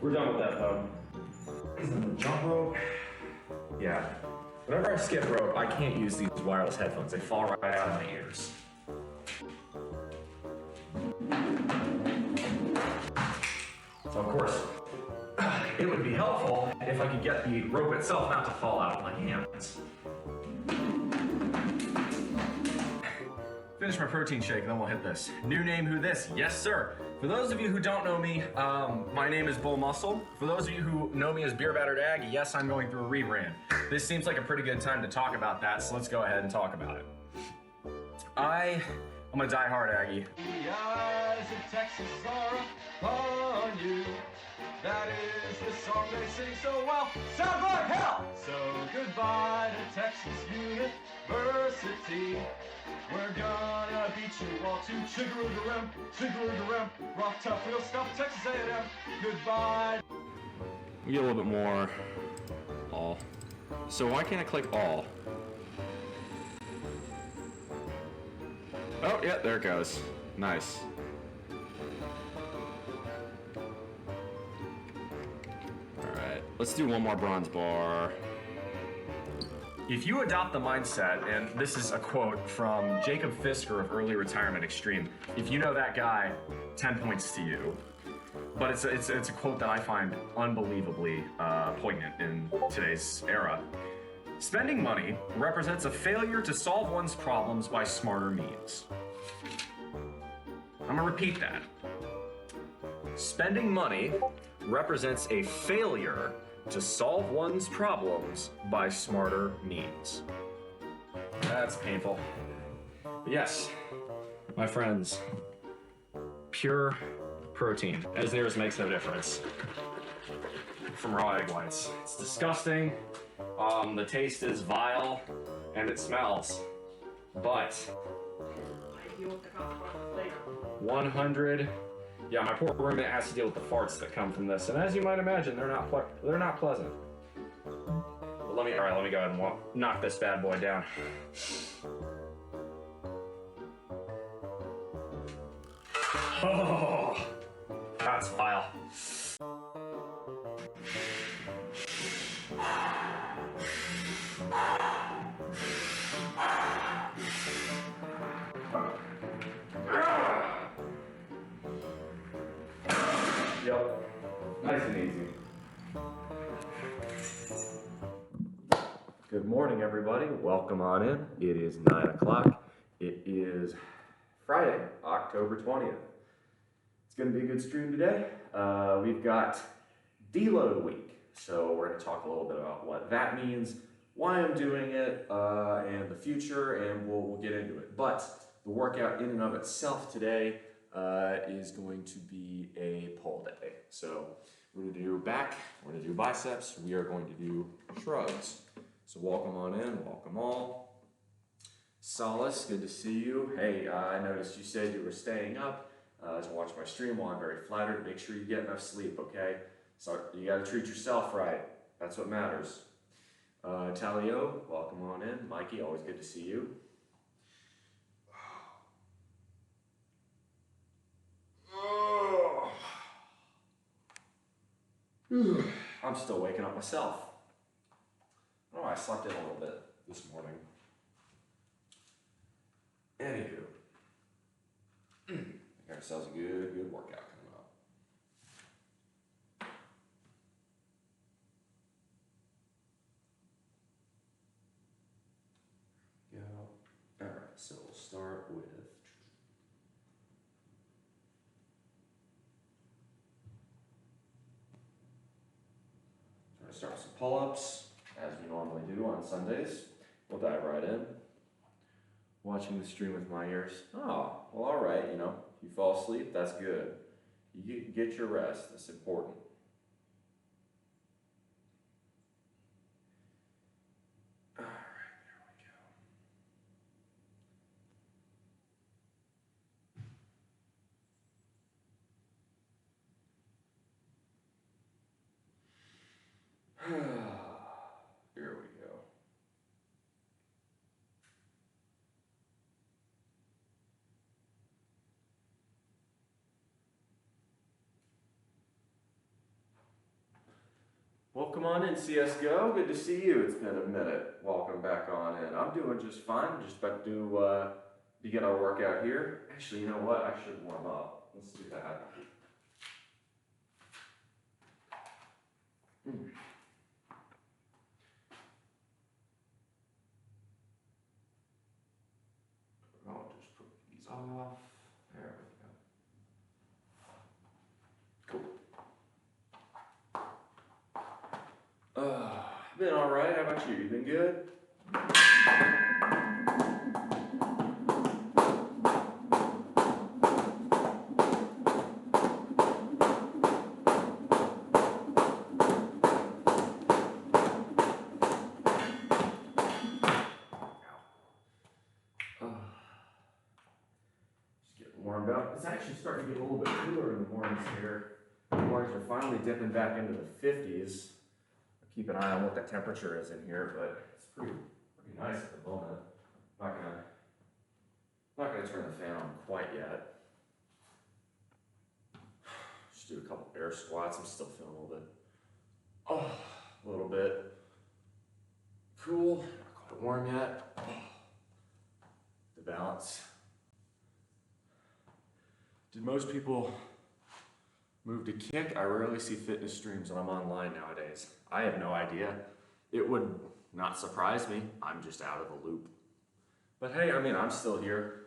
We're done with that though. Jump rope. Yeah. Whenever I skip rope, I can't use these wireless headphones. They fall right out of my ears. So of course, it would be helpful if I could get the rope itself not to fall out of my hands. Finish my protein shake and then we'll hit this. New name, who this? Yes, sir. For those of you who don't know me, my name is BullMuscle. For those of you who know me as Beer Battered Ag, yes, I'm going through a rebrand. This seems like a pretty good time to talk about that, so let's go ahead and talk about it. I'm a diehard Aggie. The eyes of Texas are upon you. That is the song they sing so well. Sounds like hell! So goodbye to Texas University. We're gonna beat you all to chigga-roo-ga-rim, rough, tough, real stuff, Texas A&M. Goodbye. We get a little bit more all. So why can't I click all? Oh, yeah, there it goes. Nice. All right, let's do one more bronze bar. If you adopt the mindset, and this is a quote from Jacob Fisker of Early Retirement Extreme, if you know that guy, 10 points to you. But it's a quote that I find unbelievably poignant in today's era. Spending money represents a failure to solve one's problems by smarter means. I'm gonna repeat that. Spending money represents a failure to solve one's problems by smarter means. That's painful. But yes, my friends, pure protein, as near as makes no difference, from raw egg whites. It's disgusting, the taste is vile, and it smells, but 100. Yeah, my poor roommate has to deal with the farts that come from this, and as you might imagine, they're not pleasant. But let me go ahead and knock this bad boy down. Oh, that's vile. Yep, nice and easy. Good morning, everybody. Welcome on in. It is 9 o'clock. It is Friday, October 20th. It's going to be a good stream today. We've got Deload week, so we're going to talk a little bit about what that means, why I'm doing it, and the future, and we'll get into it. But the workout in and of itself today is going to be a pull day. So we're going to do back, we're going to do biceps, we are going to do shrugs. So welcome on in, welcome all. Solace, good to see you. Hey, I noticed you said you were staying up to watch my stream. Well, I'm very flattered. Make sure you get enough sleep, okay? So you got to treat yourself right. That's what matters. Talio, welcome on in. Mikey, always good to see you. I'm still waking up myself. Oh, I slept in a little bit this morning. Anywho, got ourselves a good workout coming up. Go. All right, so we'll start with. We're gonna start with some pull-ups, as we normally do on Sundays. We'll dive right in. Watching the stream with my ears. Oh, well, all right, you know, if you fall asleep, that's good. You get your rest, that's important. All right, there we go. Here we go. Welcome on in, CSGO. Good to see you. It's been a minute. Welcome back on in. I'm doing just fine. Just about to begin our workout here. Actually, you know what? I should warm up. Let's do that. I'll just put these off. There we go. Cool. Been all right. How about you? You been good? Warmed up. It's actually starting to get a little bit cooler in the mornings here. The mornings are finally dipping back into the 50s. I'll keep an eye on what the temperature is in here, but it's pretty nice at the moment. Not gonna turn the fan on quite yet. Just do a couple air squats. I'm still feeling a little bit cool. Not quite warm yet. The balance. Did most people move to Kick? I rarely see fitness streams when I'm online nowadays. I have no idea. It would not surprise me. I'm just out of the loop. But hey, I mean, I'm still here.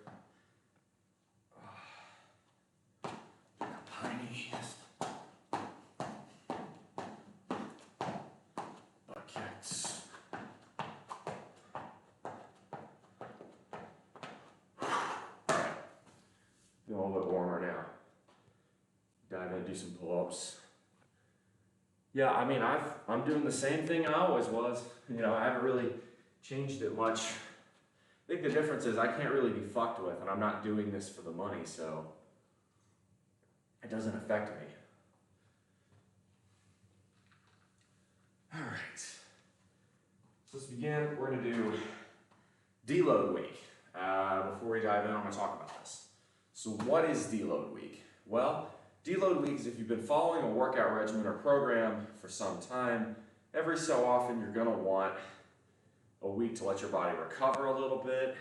Butt kicks. A little bit warmer now. Dive in, do some pull-ups. Yeah, I mean, I'm doing the same thing I always was. You know, I haven't really changed it much. I think the difference is I can't really be fucked with, and I'm not doing this for the money, so it doesn't affect me. All right. So let's begin. We're gonna do deload week. Before we dive in, I'm gonna talk about this. So what is deload week? Well, deload week is if you've been following a workout regimen or program for some time, every so often you're gonna want a week to let your body recover a little bit,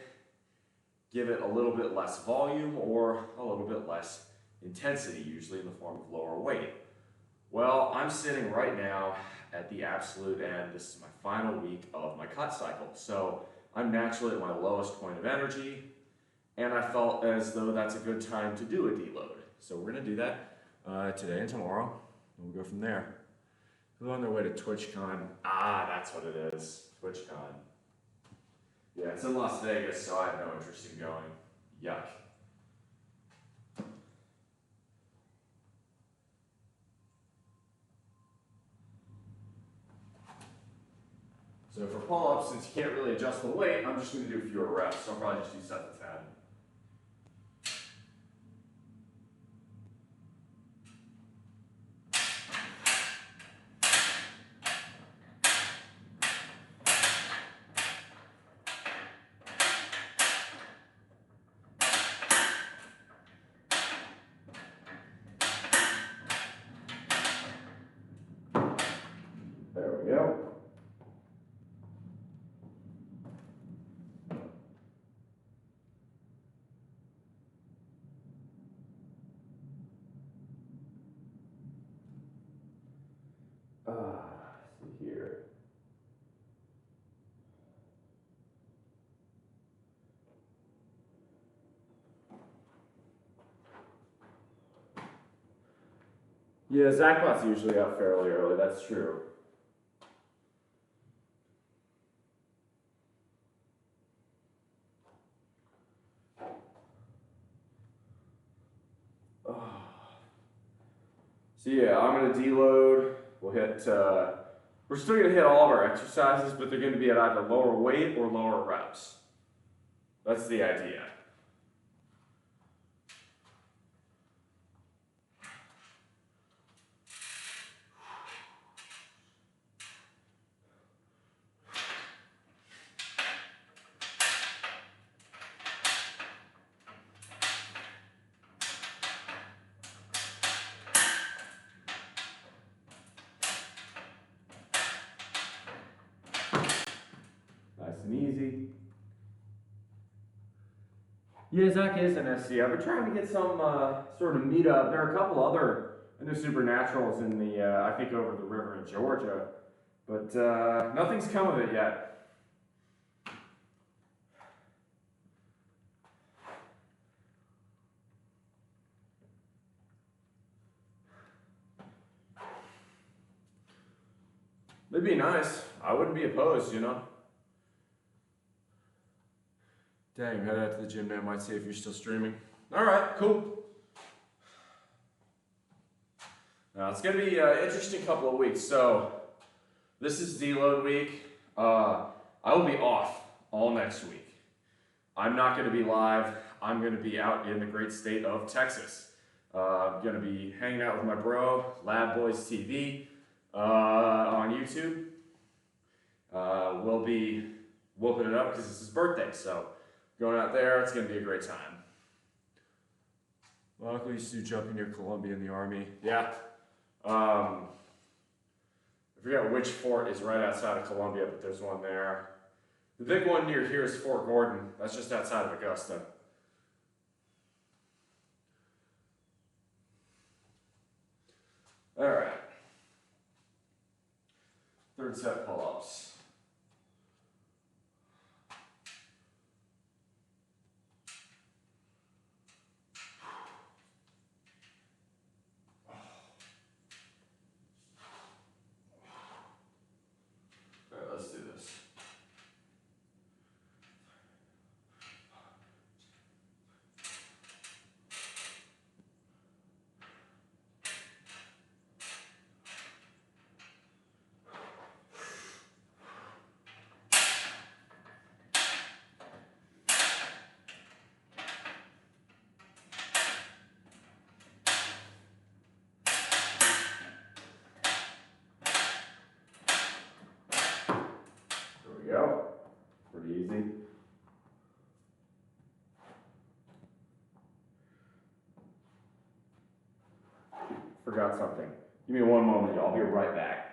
give it a little bit less volume or a little bit less intensity, usually in the form of lower weight. Well, I'm sitting right now at the absolute end. This is my final week of my cut cycle. So I'm naturally at my lowest point of energy, and I felt as though that's a good time to do a deload. So we're gonna do that today and tomorrow, and we'll go from there. We're on their way to TwitchCon. That's what it is, TwitchCon. Yeah, it's in Las Vegas, so I have no interest in going. Yuck. So for pull-ups, since you can't really adjust the weight, I'm just gonna do fewer reps, so I'll probably just do set to 10. There we go. See here. Yeah, Zachbot's usually out fairly early, that's true. So yeah, I'm gonna deload. We'll hit, we're still gonna hit all of our exercises, but they're gonna be at either lower weight or lower reps. That's the idea. and easy. Yeah, Zach is an SC. I've been trying to get some sort of meetup. There are a couple other new supernaturals in the, I think over the river in Georgia, but nothing's come of it yet. It'd be nice. I wouldn't be opposed, you know. Dang, head out to the gym now. Might see if you're still streaming. All right, cool. Now it's gonna be an interesting couple of weeks. So this is Deload week. I will be off all next week. I'm not gonna be live. I'm gonna be out in the great state of Texas. I'm gonna be hanging out with my bro, Lab Boys TV, on YouTube. We'll be whooping it up because it's his birthday. So going out there, it's gonna be a great time. Luckily, used to jump near Columbia in the Army. Yeah. I forget which fort is right outside of Columbia, but there's one there. The big one near here is Fort Gordon. That's just outside of Augusta. All right. Third set pull-ups. All right, let's do this. Go. Pretty easy. Forgot something. Give me one moment, y'all. I'll be right back.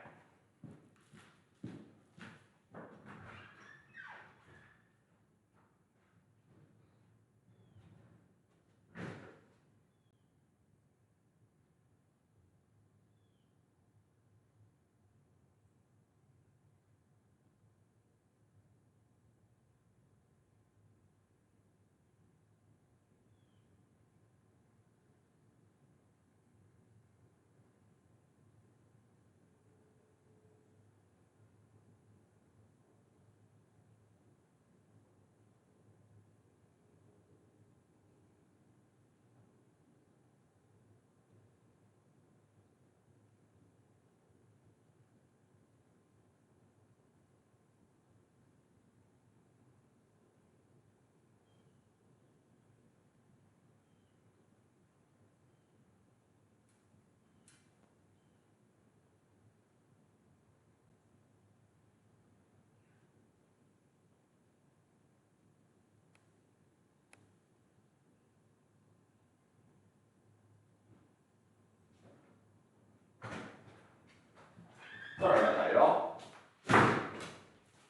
Sorry about that, y'all.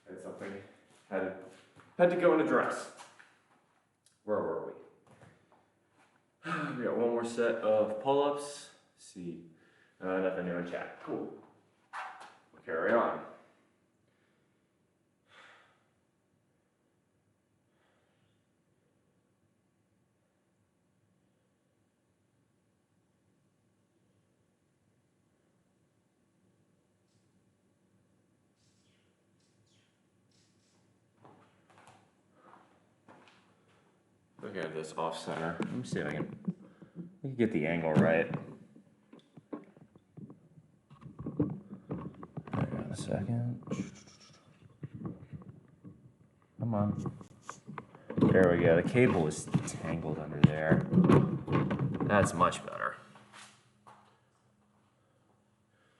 Had something. Had to go and address. Where were we? We got one more set of pull-ups. See, nothing new in chat. Cool. We'll carry on. Look at this off center. Let me see if I can get the angle right. Hang on a second. Come on. There we go. The cable is tangled under there. That's much better.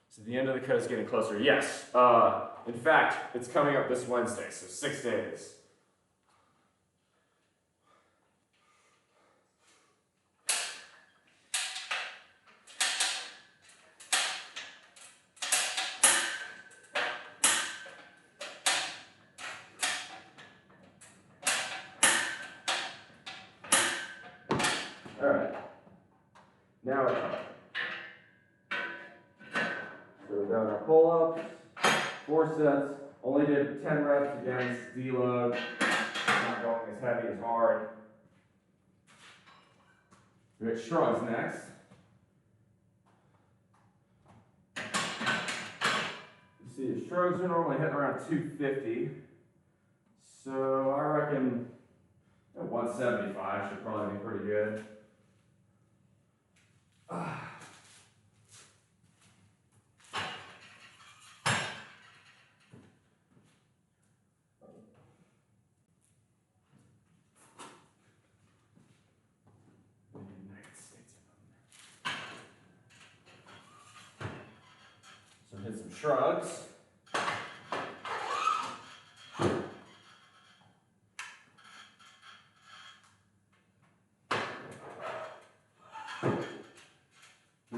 So the end of the cut is getting closer. Yes. In fact, it's coming up this Wednesday, so 6 days. Now we're up. So we're doing our pull-ups, 4 sets. Only did 10 reps against Deload. Not going as heavy as hard. We got shrugs next. You see, the shrugs are normally hitting around 250. So I reckon 175 should probably be pretty good. So hit some shrugs.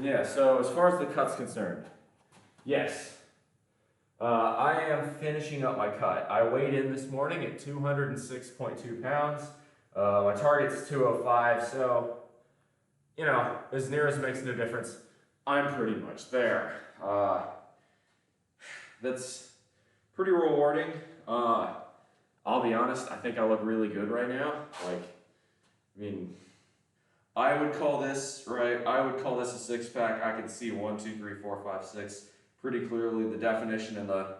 Yeah, so as far as the cut's concerned, yes, I am finishing up my cut. I weighed in this morning at 206.2 pounds. My target's 205, so, you know, as near as makes no difference, I'm pretty much there. That's pretty rewarding. I'll be honest, I think I look really good right now. Like, I mean, I would call this, right, I would call this a six-pack. I can see 1, 2, 3, 4, 5, 6 pretty clearly. The definition in the,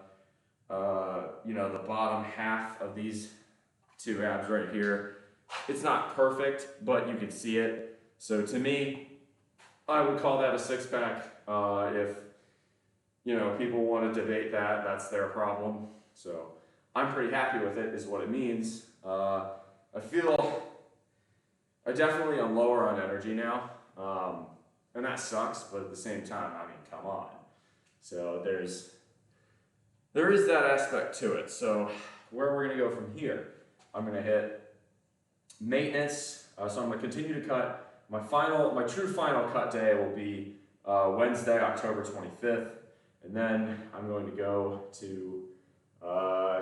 you know, the bottom half of these 2 abs right here, it's not perfect, but you can see it. So to me, I would call that a six-pack. If, you know, people want to debate that, that's their problem. So I'm pretty happy with it, is what it means. I feel I definitely am lower on energy now, and that sucks, but at the same time, I mean, come on. So there is that aspect to it. So where we're gonna go from here, I'm gonna hit maintenance. So I'm gonna continue to cut. My true final cut day will be Wednesday, October 25th, and then I'm going to go to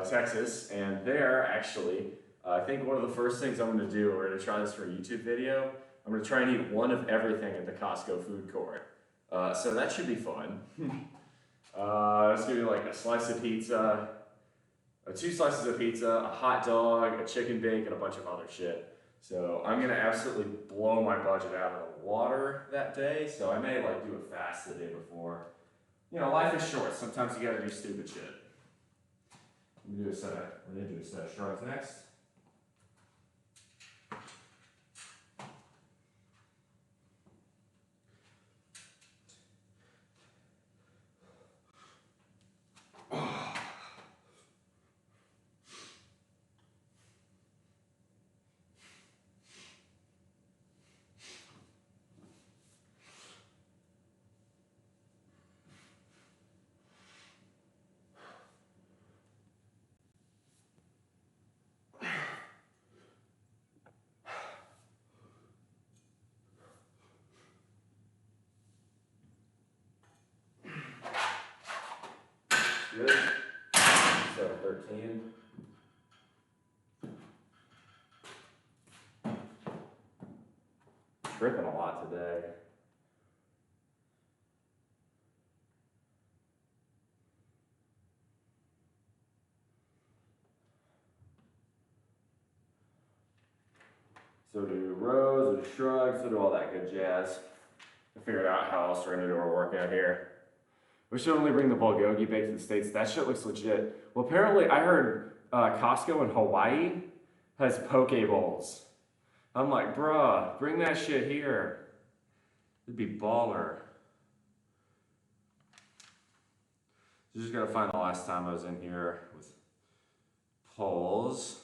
Texas, and there actually, I think one of the first things I'm going to do, we're going to try this for a YouTube video, I'm going to try and eat one of everything at the Costco food court. So that should be fun. It's going to be like a slice of pizza, 2 slices of pizza, a hot dog, a chicken bake, and a bunch of other shit. So I'm going to absolutely blow my budget out of the water that day, so I may like do a fast the day before. You know, life is short. Sometimes you got to do stupid shit. We're going to do a set of shrugs next. Good. So 13. Tripping a lot today. So do rows, do shrugs, so do all that good jazz. I figured out how else we're gonna do our workout here. We should only bring the bulgogi bake to the States. That shit looks legit. Well, apparently I heard Costco in Hawaii has poke bowls. I'm like, bruh, bring that shit here. It'd be baller. So just gotta find the last time I was in here with poles.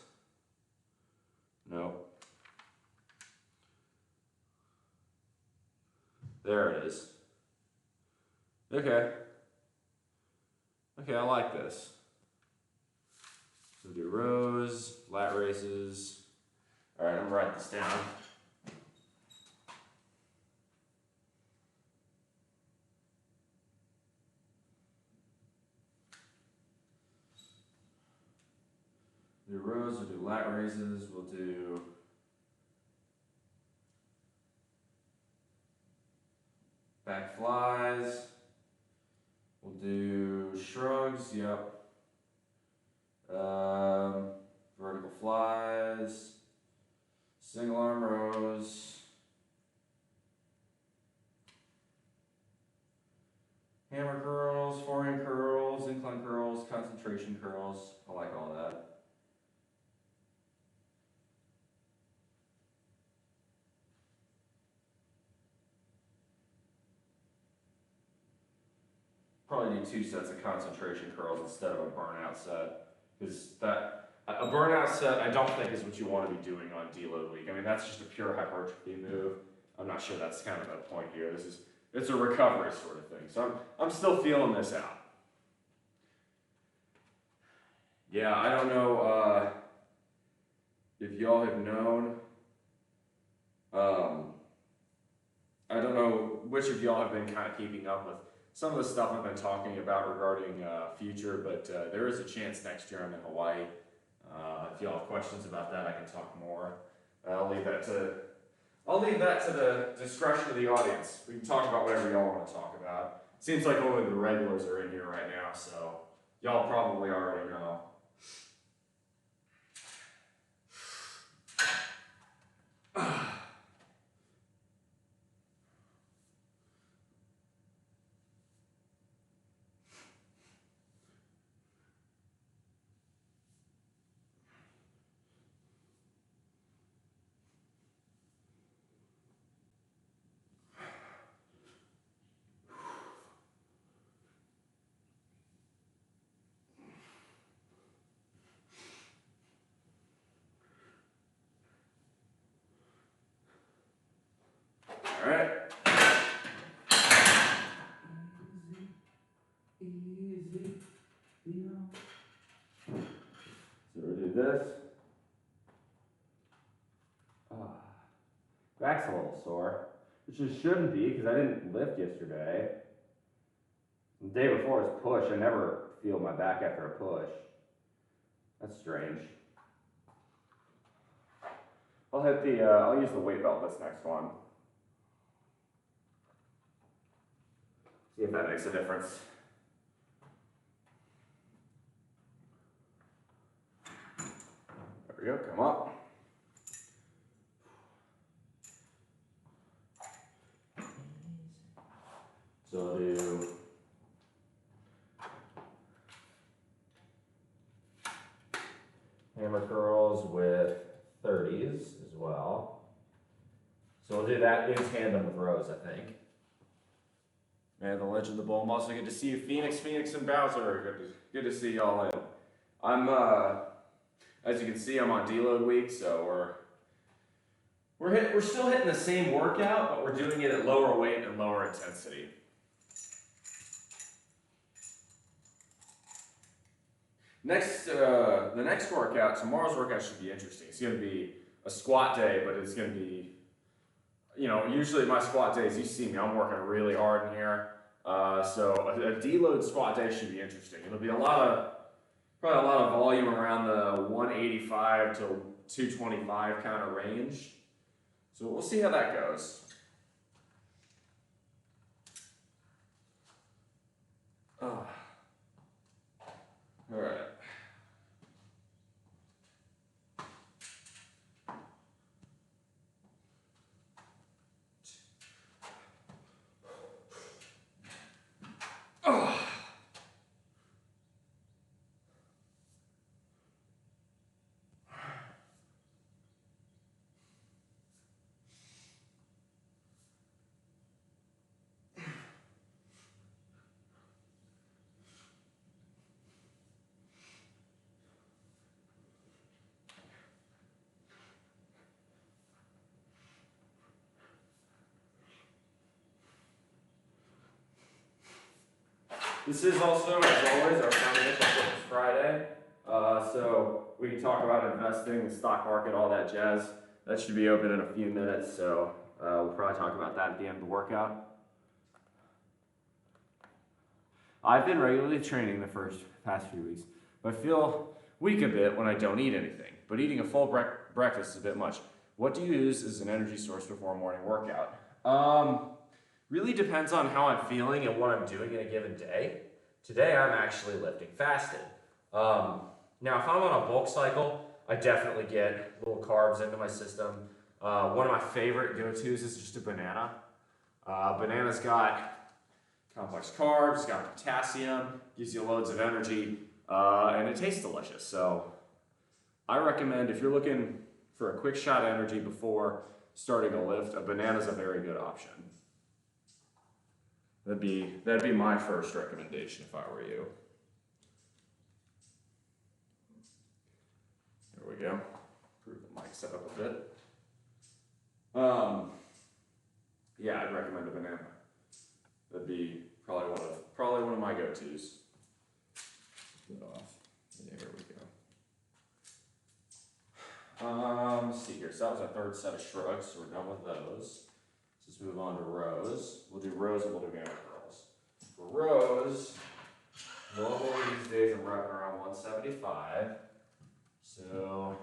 Nope. There it is. Okay. Okay, I like this. So do rows, lat raises. All right, I'm gonna write this down. Do rows, we'll do lat raises, we'll do frogs, yep. Vertical flies, single arm rows, hammer curls, forehand curls, incline curls, concentration curls. I like all that. Probably do 2 sets of concentration curls instead of a burnout set, because a burnout set I don't think is what you want to be doing on deload week. I mean, that's just a pure hypertrophy move. I'm not sure that's kind of the point here. It's a recovery sort of thing. So I'm still feeling this out. Yeah, I don't know if y'all have known. I don't know which of y'all have been kind of keeping up with some of the stuff I've been talking about regarding future, but there is a chance next year I'm in Hawaii. If y'all have questions about that, I can talk more. I'll leave that to the discretion of the audience. We can talk about whatever y'all want to talk about. Seems like only the regulars are in here right now, so y'all probably already know. All right. Easy. So we'll do this. Back's a little sore, which it shouldn't be because I didn't lift yesterday. The day before was push. I never feel my back after a push. That's strange. I'll use the weight belt this next one. See if that makes a difference. There we go, come up. So I'll do hammer curls with 30s as well. So we'll do that in tandem with rows, I think. Man, the legend of the BullMuscle. Good to see you, Phoenix, and Bowser. Good to see y'all in. I'm as you can see, I'm on deload week, so we're still hitting the same workout, but we're doing it at lower weight and lower intensity. The next workout, tomorrow's workout should be interesting. It's going to be a squat day, but it's going to be, usually my squat days, you see me, I'm working really hard in here. So a deload squat day should be interesting. It'll be probably a lot of volume around the 185 to 225 kind of range. So we'll see how that goes. All right. This is also, as always, our Financial Fitness Friday. So we can talk about investing, the stock market, all that jazz. That should be open in a few minutes, so we'll probably talk about that at the end of the workout. I've been regularly training the past few weeks, but I feel weak a bit when I don't eat anything. But eating a full breakfast is a bit much. What do you use as an energy source before a morning workout? Really depends on how I'm feeling and what I'm doing in a given day. Today I'm actually lifting fasted. Now if I'm on a bulk cycle, I definitely get little carbs into my system. One of my favorite go-tos is just a banana. Banana's got complex carbs, it's got potassium, gives you loads of energy, and it tastes delicious. So I recommend if you're looking for a quick shot of energy before starting a lift, a banana's a very good option. That'd be my first recommendation if I were you. There we go. Improve the mic setup a bit. Yeah, I'd recommend a banana. That'd be probably one of my go-tos. Get off. There we go. Let's see here. So that was our third set of shrugs, so we're done with those. Let's move on to rows. We'll do rows and we'll do gamma curls. For rows, normally these days I'm repping around 175. So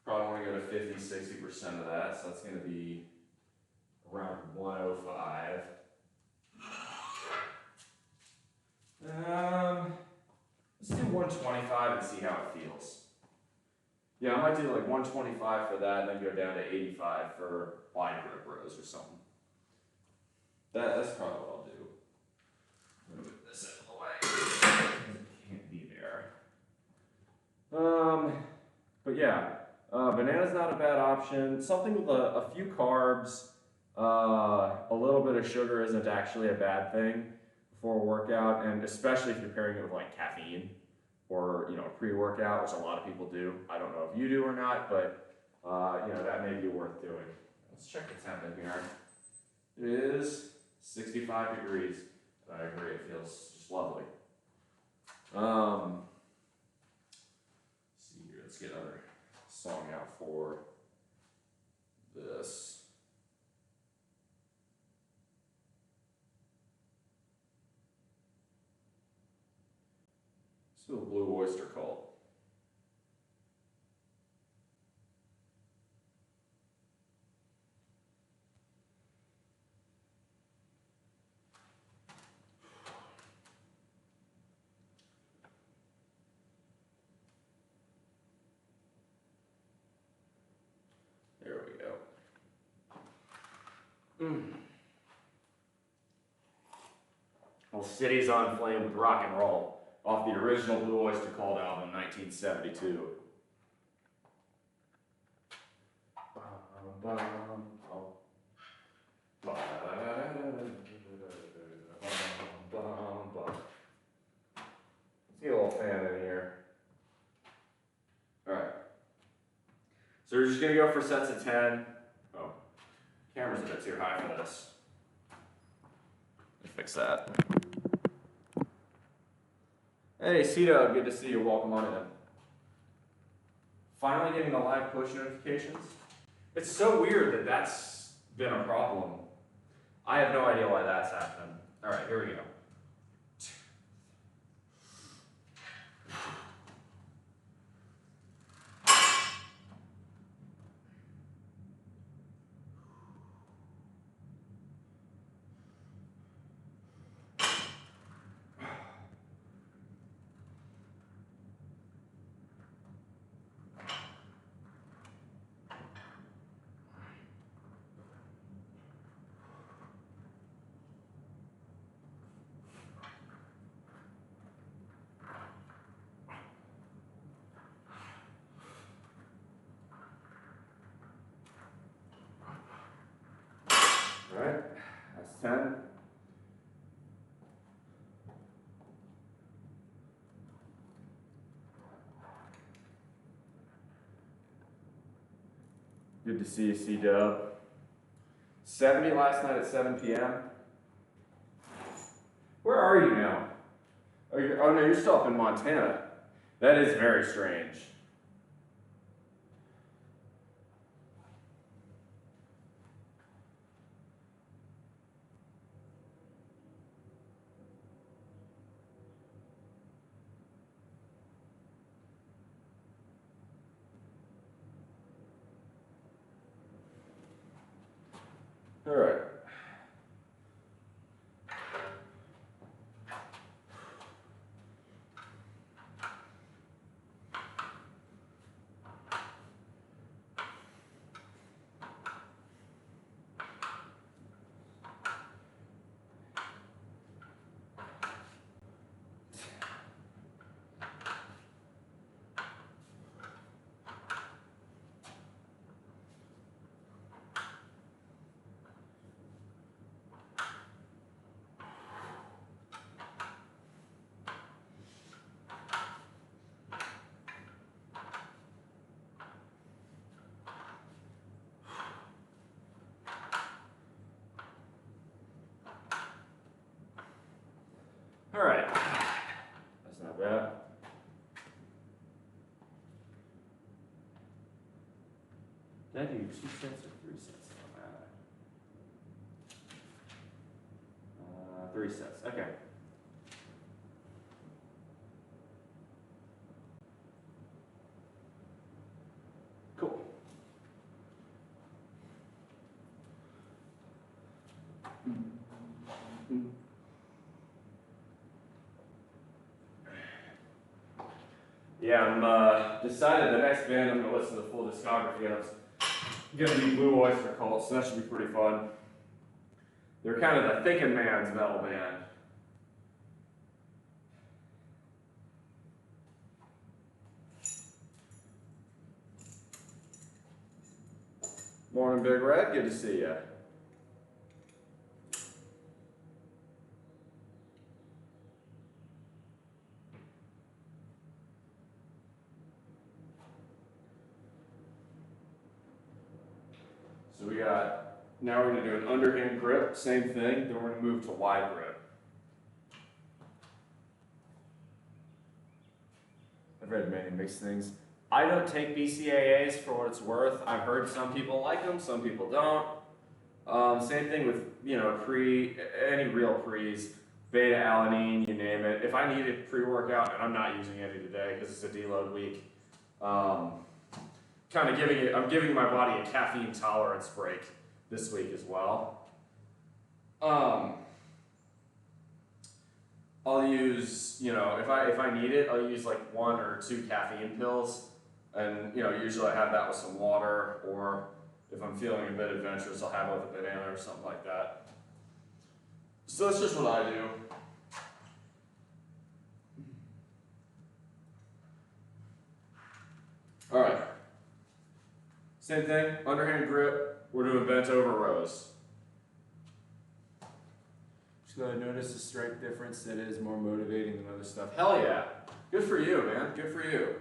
probably want to go to 50-60% of that. So that's going to be around 105. Let's do 125 and see how it feels. Yeah, I might do like 125 for that and then go down to 85 for wide grip rows or something. That's probably what I'll do. Move this out of the way. It can't be there. But yeah, banana's not a bad option. Something with a few carbs, a little bit of sugar isn't actually a bad thing before a workout, and especially if you're pairing it with like caffeine or pre-workout, which a lot of people do. I don't know if you do or not, but that may be worth doing. Let's check the temp in here. It is 65 degrees. I agree, it feels just lovely. Let's see here, let's get another song out for this. Let's do a Blue Oyster Cult. There we go. Well, City's on Flame with Rock and Roll off the original Blue Oyster Cult album, 1972. Let's get a little fan in here. Alright. So we're just going to go for sets of 10. Oh, camera's a bit too high for this. Let me fix that. Hey, Cito, good to see you. Welcome on in. Finally getting the live push notifications. It's so weird that that's been a problem. I have no idea why that's happening. All right, here we go. All right, that's 10. Good to see you, C-Dub. 70 last night at 7 p.m. Where are you now? Oh no, you're still up in Montana. That is very strange. All right. Did I do 2 sets or 3 sets on that? 3 sets, okay. Cool. Yeah, I'm decided the next band I'm gonna listen to the full discography of is gonna be Blue Oyster Cult, so that should be pretty fun. They're kind of the thinking man's metal band. Morning, Big Red. Good to see ya. So we got, now we're gonna do an underhand grip, same thing, then we're gonna move to wide grip. I've read many mixed things. I don't take BCAAs for what it's worth. I've heard some people like them, some people don't. Same thing with, you know, any real pre's, beta alanine, you name it. If I need a pre-workout, and I'm not using any today because it's a deload week, kind of I'm giving my body a caffeine tolerance break this week as well. I'll use, you know, if I need it, I'll use like 1 or 2 caffeine pills, and you know, usually I have that with some water, or if I'm feeling a bit adventurous, I'll have it with a banana or something like that. So that's just what I do. All right. Same thing, underhand grip. We're doing bent over rows. Just gotta notice the strength difference that is more motivating than other stuff. Hell yeah. Good for you, man. Good for you.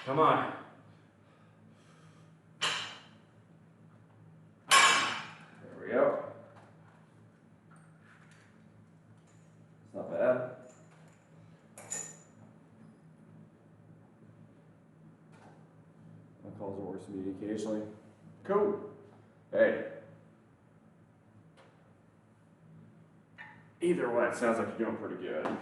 Come on. There we go. It's not bad. My calls are worse than me occasionally. Cool. Hey. Either way, it sounds like you're doing pretty good.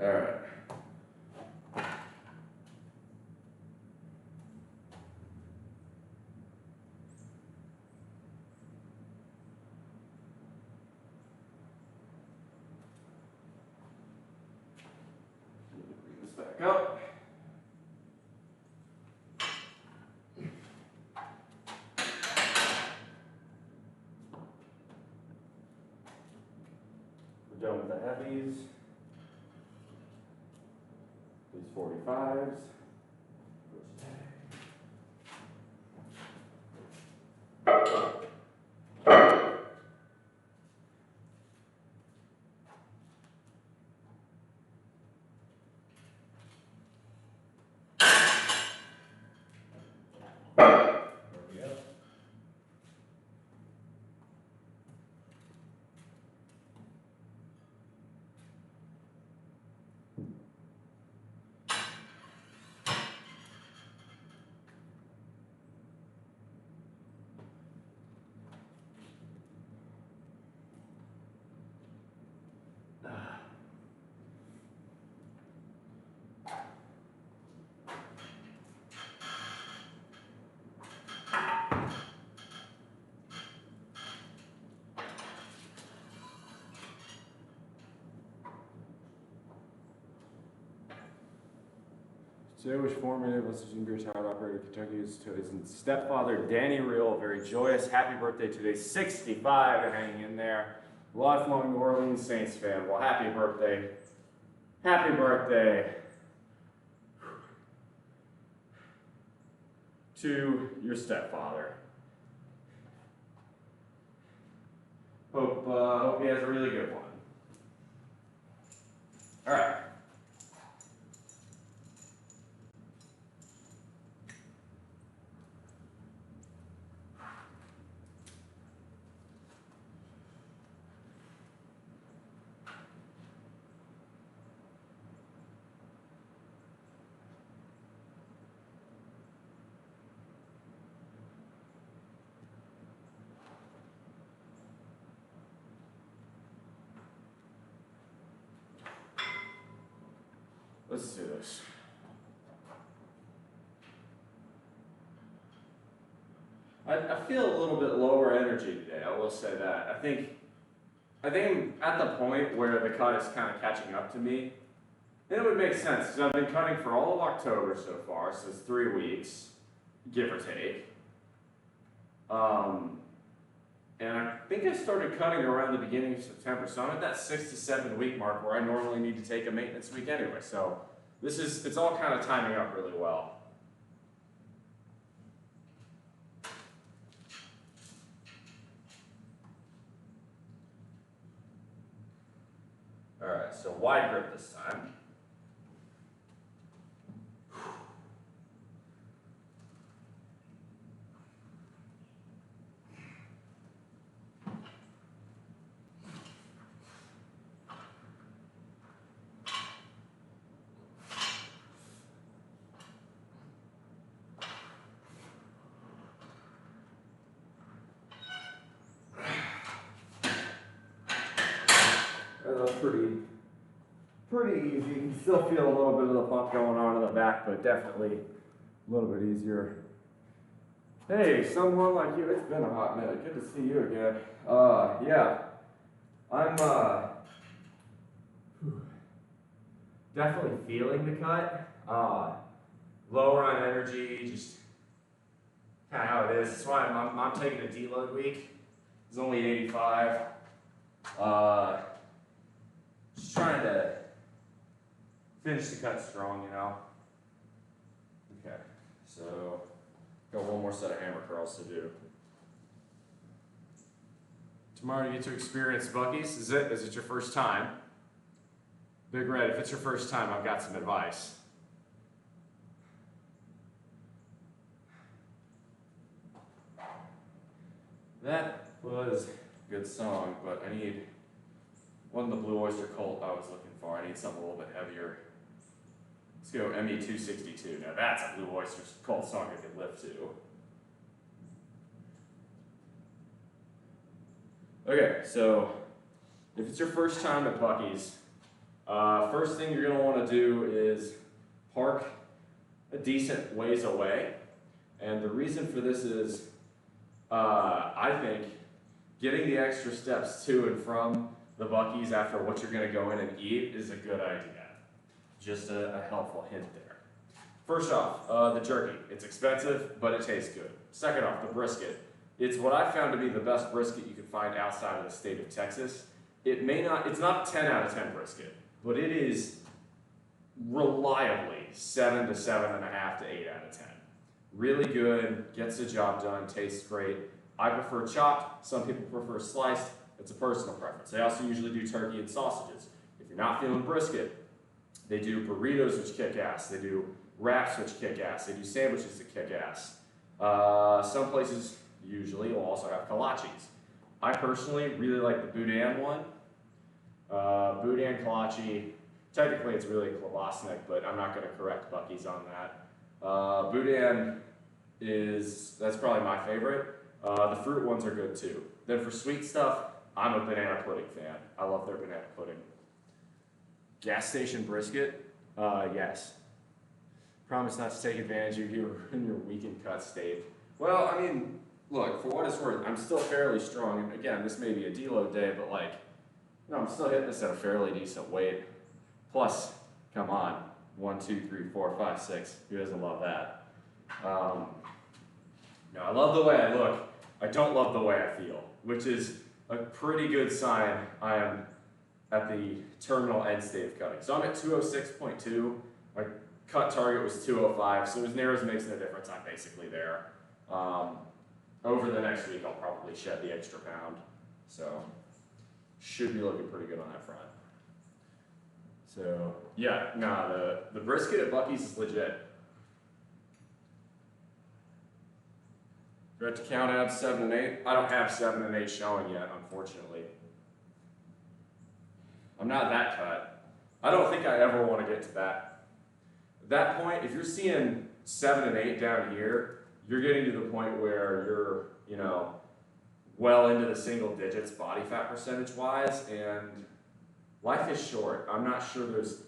All right. Bring this back up. We're done with the heavies. These 45s. Today was formative. Let's assume your child operator Kentucky is to his stepfather, Danny Real. Very joyous. Happy birthday today. 65 hanging in there. Lifelong New Orleans Saints fan. Well, happy birthday. Happy birthday to your stepfather. Hope he has a really good one. All right. Let's do this. I feel a little bit lower energy today, I will say that. I think I'm at the point where the cut is kind of catching up to me. And it would make sense, because I've been cutting for all of October so far, so it's 3 weeks, give or take. And I think I started cutting around the beginning of September, so I'm at that 6 to 7 week mark where I normally need to take a maintenance week anyway. So it's all kind of timing up really well. All right, so wide grip this time. That's pretty easy. You can still feel a little bit of the pump going on in the back, but definitely a little bit easier. Hey, someone like you, it's been a hot minute. Good to see you again. Yeah, I'm definitely feeling the cut. Lower on energy, just kind of how it is. That's why I'm taking a deload week. It's only 85. Just trying to finish the cut strong, you know. Okay, so got one more set of hammer curls to do. Tomorrow you get to experience Buc-ee's. Is it your first time? Big Red, if it's your first time, I've got some advice. That was a good song, but I need, wasn't the Blue Oyster Cult I was looking for. I need something a little bit heavier. Let's go ME262. Now that's a Blue Oyster Cult song I could lift to. Okay, so if it's your first time at Buc-ee's, first thing you're gonna wanna do is park a decent ways away. And the reason for this is, I think getting the extra steps to and from the Buc-ee's after what you're gonna go in and eat is a good idea. Just a helpful hint there. First off, the jerky. It's expensive, but it tastes good. Second off, the brisket. It's what I found to be the best brisket you can find outside of the state of Texas. It's not 10 out of 10 brisket, but it is reliably 7 to 7.5 to 8 out of 10. Really good, gets the job done, tastes great. I prefer chopped, some people prefer sliced. It's a personal preference. They also usually do turkey and sausages. If you're not feeling brisket, they do burritos which kick ass. They do wraps which kick ass. They do sandwiches that kick ass. Some places usually will also have kolaches. I personally really like the boudin one. Boudin kolache, technically it's really klobasnik, but I'm not gonna correct Buc-ee's on that. Boudin that's probably my favorite. The fruit ones are good too. Then for sweet stuff, I'm a banana pudding fan. I love their banana pudding. Gas station brisket, yes. Promise not to take advantage of you in your weekend cuts, Dave. Well, I mean, look, for what it's worth, I'm still fairly strong. And again, this may be a deload day, but like, I'm still hitting this at a fairly decent weight. Plus, come on, 1, 2, 3, 4, 5, 6. Who doesn't love that? No, I love the way I look. I don't love the way I feel, which is a pretty good sign I am at the terminal end state of cutting. So I'm at 206.2. My cut target was 205, so as narrow as it makes no difference, I'm basically there. Over the next week, I'll probably shed the extra pound. So should be looking pretty good on that front. So yeah, no, the brisket at Buc-ee's is legit. Forgot to count out 7 and 8. I don't have 7 and 8 showing yet, unfortunately. I'm not that cut. I don't think I ever want to get to that. At that point, if you're seeing 7 and 8 down here, you're getting to the point where you're, you know, well into the single digits body fat percentage wise, and life is short. I'm not sure there's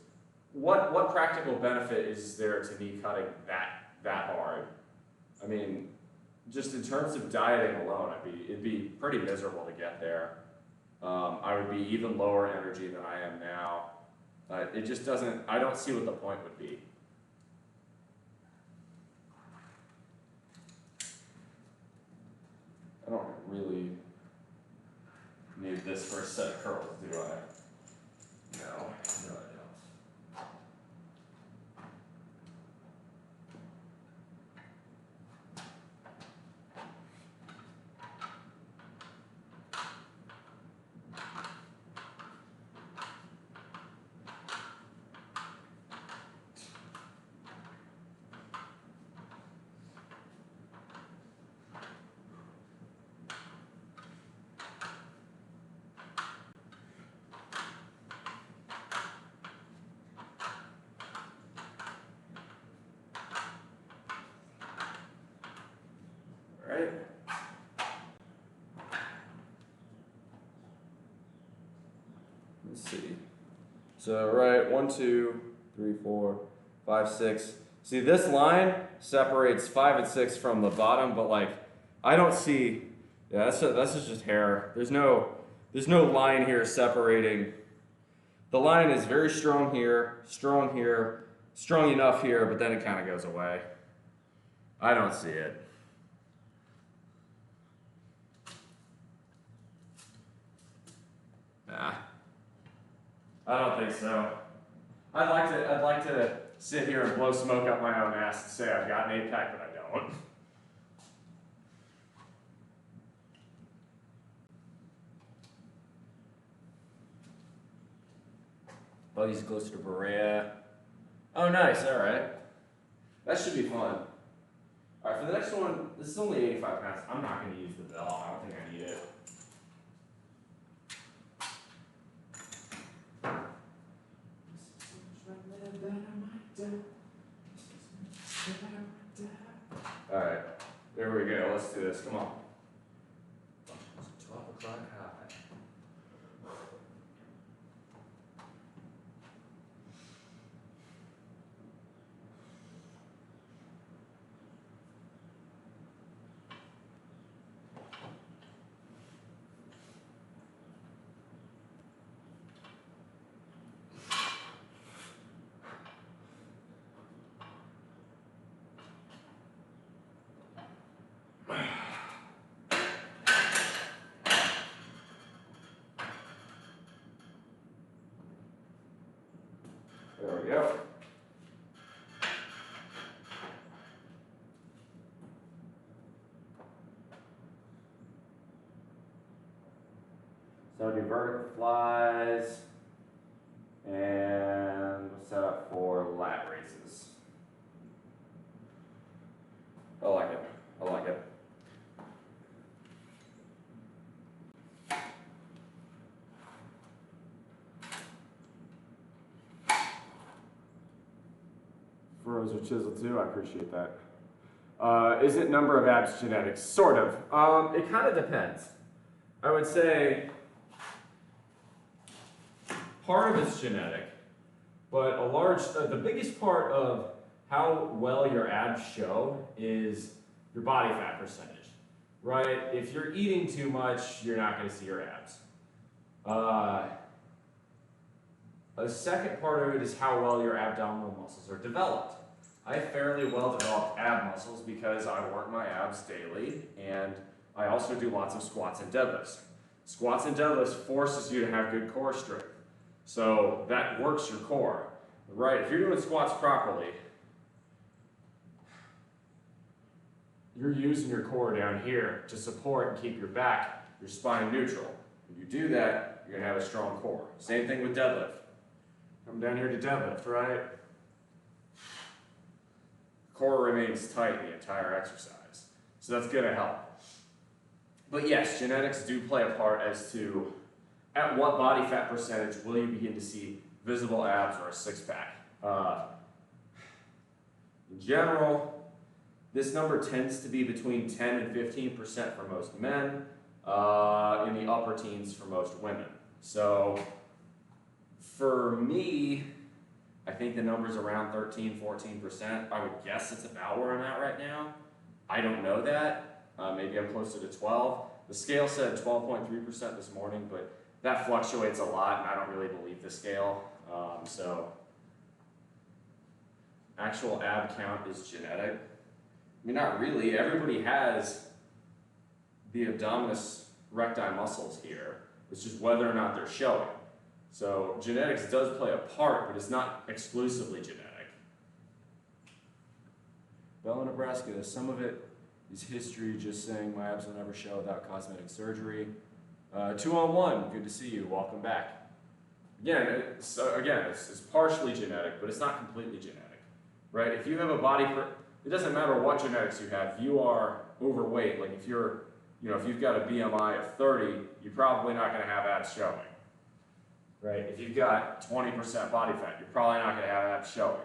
what practical benefit is there to me cutting that hard. I mean, just in terms of dieting alone, it'd be pretty miserable to get there. I would be even lower energy than I am now. It just doesn't. I don't see what the point would be. I don't really need this for a set of curls, do I? No, I don't. Right. Let's see. So right, 1, 2, 3, 4, 5, 6. See, this line separates 5 and 6 from the bottom, but like I don't see. Yeah, that's just hair. There's no line here separating. The line is very strong here, strong enough here, but then it kind of goes away. I don't see it. Nah, I don't think so. I'd like to sit here and blow smoke up my own ass and say I've got an 8-pack, but I don't. Buddy's closer to Berea. Oh, nice. All right, that should be fun. All right, for the next one, this is only 85 pounds. I'm not going to use the bell. I don't think I need it. All right, there we go. Let's do this. Come on. It's 12 o'clock high. There we go. So do vertical flies, and we'll set up for lat raises. I like it. I like it. Furrows are chiseled too. I appreciate that. Is it number of abs genetics? Sort of. It kind of depends. I would say part of it's genetic, but the biggest part of how well your abs show is your body fat percentage, right? If you're eating too much, you're not going to see your abs. The second part of it is how well your abdominal muscles are developed. I have fairly well developed ab muscles because I work my abs daily, and I also do lots of squats and deadlifts. Squats and deadlifts forces you to have good core strength. So that works your core, right? If you're doing squats properly, you're using your core down here to support and keep your back, your spine neutral. If you do that, you're gonna have a strong core. Same thing with deadlift. Come down here to deadlift, right? Core remains tight the entire exercise. So that's gonna help. But yes, genetics do play a part as to at what body fat percentage will you begin to see visible abs or a six-pack. In general, this number tends to be between 10 and 15% for most men, in the upper teens for most women. So for me, I think the number's around 13, 14%. I would guess it's about where I'm at right now. I don't know that. Maybe I'm closer to 12. The scale said 12.3% this morning, but that fluctuates a lot, and I don't really believe the scale. So actual ab count is genetic. I mean, not really. Everybody has the abdominis recti muscles here. It's just whether or not they're showing. So genetics does play a part, but it's not exclusively genetic. Bella, Nebraska, some of it is history, just saying my abs will never show without cosmetic surgery. 2-on-1, good to see you, welcome back. Again, it's partially genetic, but it's not completely genetic, right? If you have a body, it doesn't matter what genetics you have. If you are overweight, like if you've got a BMI of 30, you're probably not going to have abs showing, right? If you've got 20% body fat, you're probably not going to have abs showing.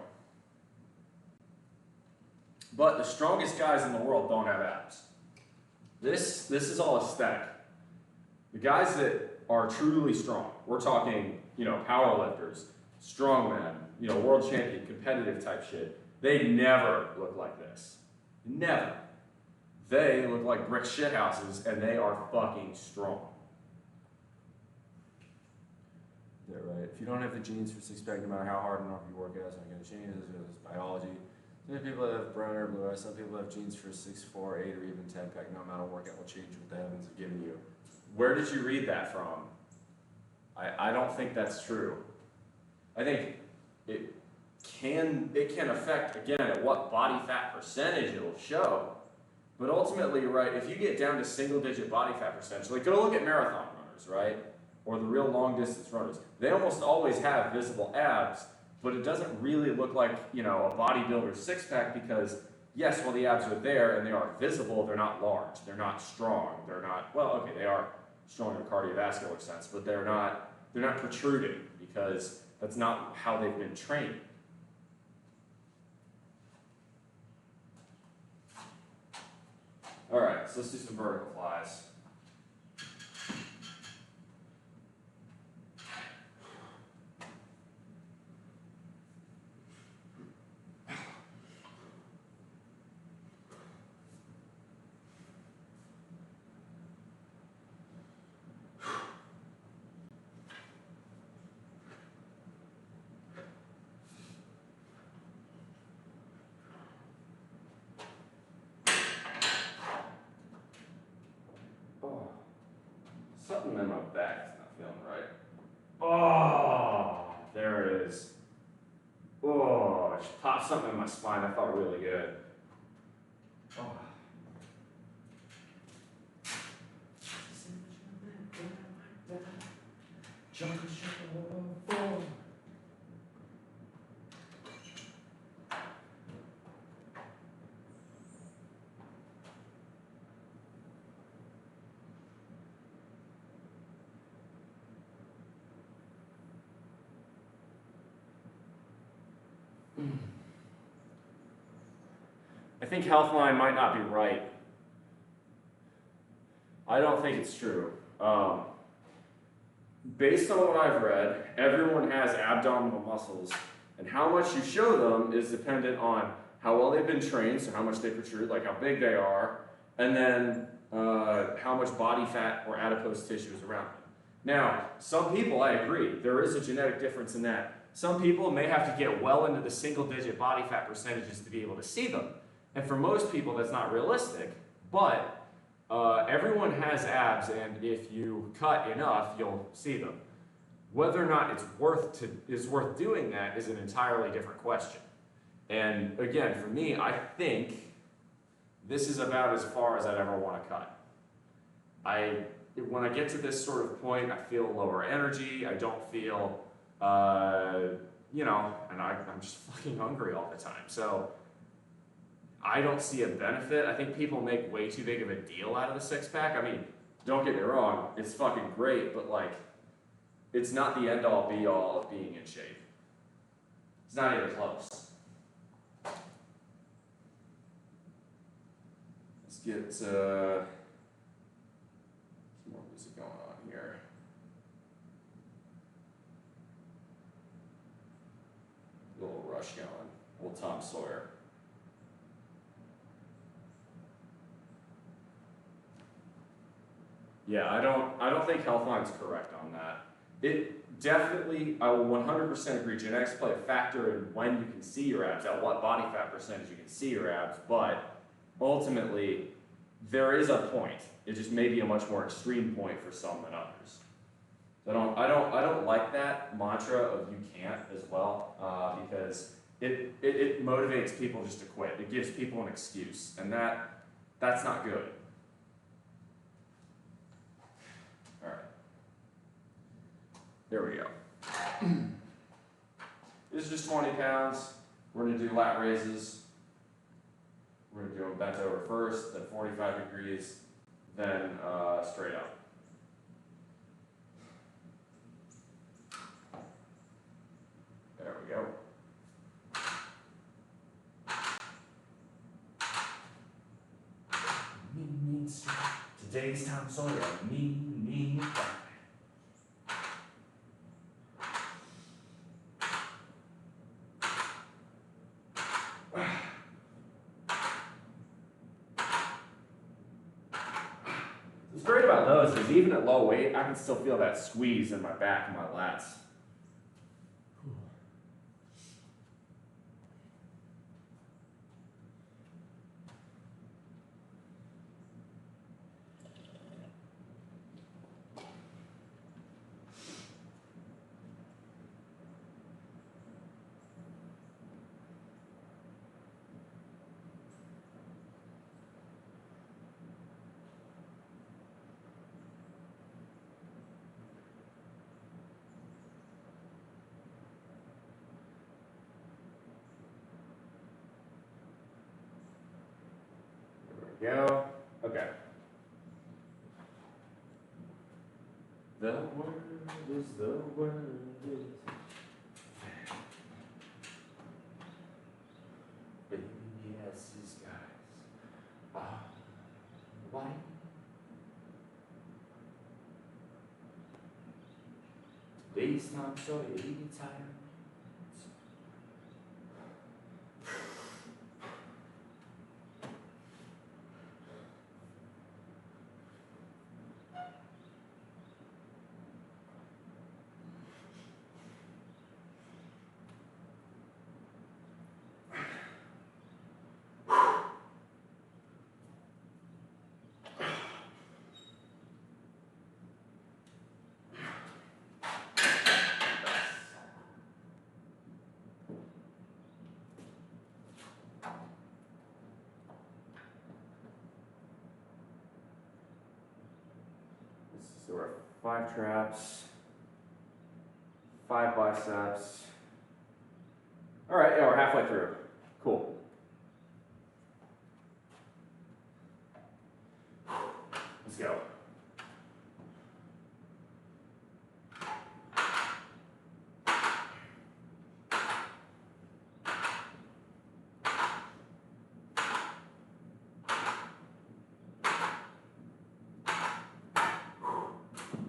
But the strongest guys in the world don't have abs. This is all aesthetic. The guys that are truly strong, we're talking, power lifters, strongmen, world champion, competitive type shit, they never look like this. Never. They look like brick shithouses, and they are fucking strong. Yeah, right. If you don't have the genes for six-pack, no matter how hard and often you work out, it's not going to change. It's biology. Some people have brown or blue eyes. Some people have genes for 6, 4, 8, or even 10-pack. No amount of workout will change what the heavens have given you. Where did you read that from? I don't think that's true. I think it can affect, again, at what body fat percentage it'll show. But ultimately, right, if you get down to single-digit body fat percentage, like go look at marathon runners, right? Or the real long-distance runners. They almost always have visible abs, but it doesn't really look like, a bodybuilder's six-pack because, yes, while the abs are there and they are visible, they're not large, they're not strong, they're not, they are strong in a cardiovascular sense, but they're not protruding because that's not how they've been trained. All right, so let's do some vertical flies. Something in my back is not feeling right. Oh, there it is. Oh, I just popped something in my spine. That felt really good. Oh. I think Healthline might not be right. I don't think it's true. Based on what I've read, everyone has abdominal muscles, and how much you show them is dependent on how well they've been trained, so how much they protrude, like how big they are, and then how much body fat or adipose tissue is around them. Now, some people, I agree, there is a genetic difference in that. Some people may have to get well into the single-digit body fat percentages to be able to see them. And for most people, that's not realistic. But everyone has abs, and if you cut enough, you'll see them. Whether or not it's worth doing that is an entirely different question. And again, for me, I think this is about as far as I'd ever want to cut. When I get to this sort of point, I feel lower energy. I don't feel, and I'm just fucking hungry all the time. So I don't see a benefit. I think people make way too big of a deal out of the six-pack. I mean, don't get me wrong, it's fucking great, but like, it's not the end-all be-all of being in shape. It's not even close. Let's get some more music going on here. A little Rush going. Old Tom Sawyer. Yeah, I don't think Healthline's correct on that. It definitely, I will 100% agree, genetics play a factor in when you can see your abs, at what body fat percentage you can see your abs, but ultimately, there is a point. It just may be a much more extreme point for some than others. I don't like that mantra of you can't as well, because it motivates people just to quit. It gives people an excuse, and that's not good. All right. There we go. This is just 20 pounds. We're gonna do lat raises. We're gonna do them bent over first, then 45 degrees, then straight up. There we go. Today's Tom Sawyer, me. What's great about those is even at low weight, I can still feel that squeeze in my back and my lats. Go. Okay. The word is the word is. Baby, yes, these guys are white. Today's Tom Sawyer, he gets tired. So we're 5 traps, 5 biceps. All right, yeah, we're halfway through. Cool. Let's go.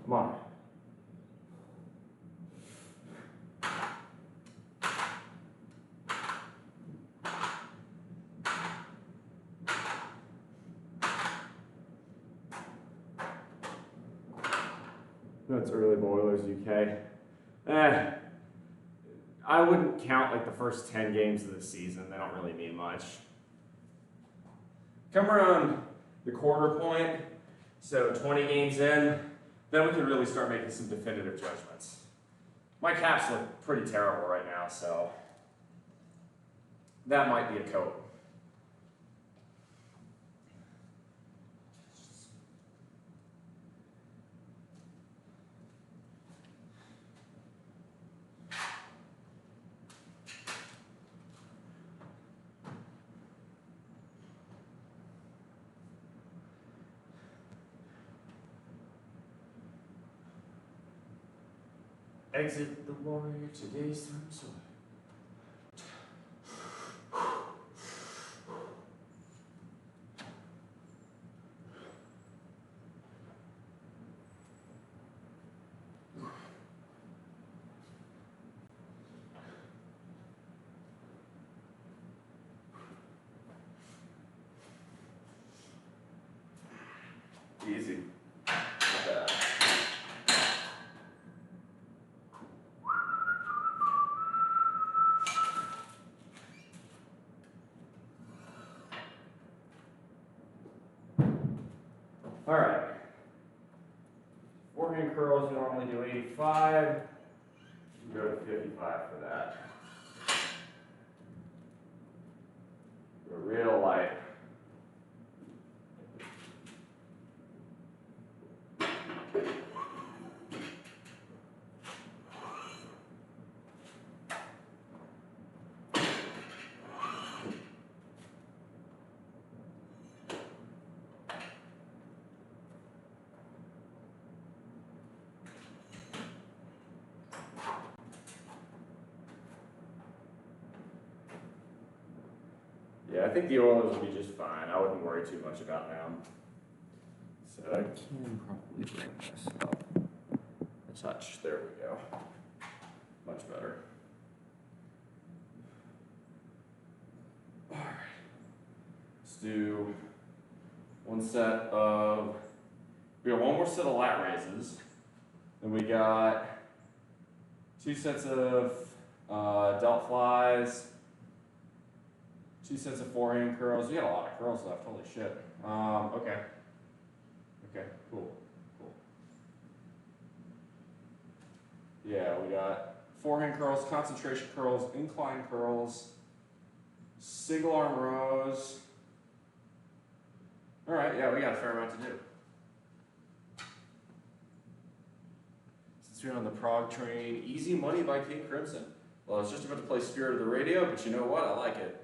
Come on. That's early boilers, UK. I wouldn't count like the first 10 games of the season. They don't really mean much. Come around the quarter point, so 20 games in, then we can really start making some definitive judgments. My Caps look pretty terrible right now, so that might be a coat. Exit the warrior, today's time soil. Easy. Not bad. All right. Forehand curls normally do 85. Go to 55 for that. Go real light. Yeah, I think the Oilers will be just fine. I wouldn't worry too much about them. So I can probably bring this up a touch. There we go. Much better. All right. Let's do one set of, we got one more set of lat raises. Then we got 2 sets of delt flies, 2 sets of forehand curls. We got a lot of curls left. Holy shit. Okay. Okay. Cool. Cool. Yeah, we got forehand curls, concentration curls, incline curls, single arm rows. All right. Yeah, we got a fair amount to do. Since we're on the Prague train, Easy Money by King Crimson. Well, I was just about to play Spirit of the Radio, but you know what? I like it.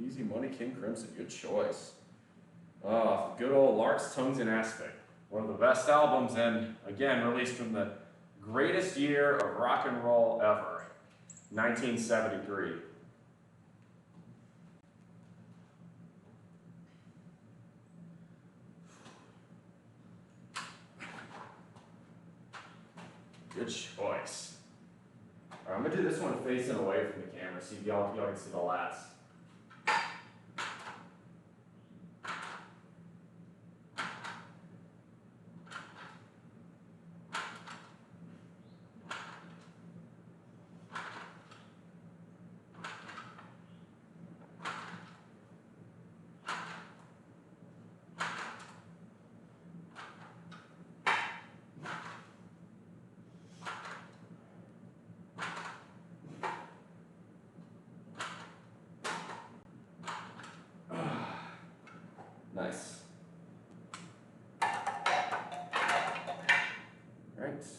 Easy Money, King Crimson, good choice. Good old Lark's Tongues in Aspic. One of the best albums, and again, released from the greatest year of rock and roll ever, 1973. Good choice. All right, I'm gonna do this one facing away from the camera so y'all can see the lats. Nice. Right. Let's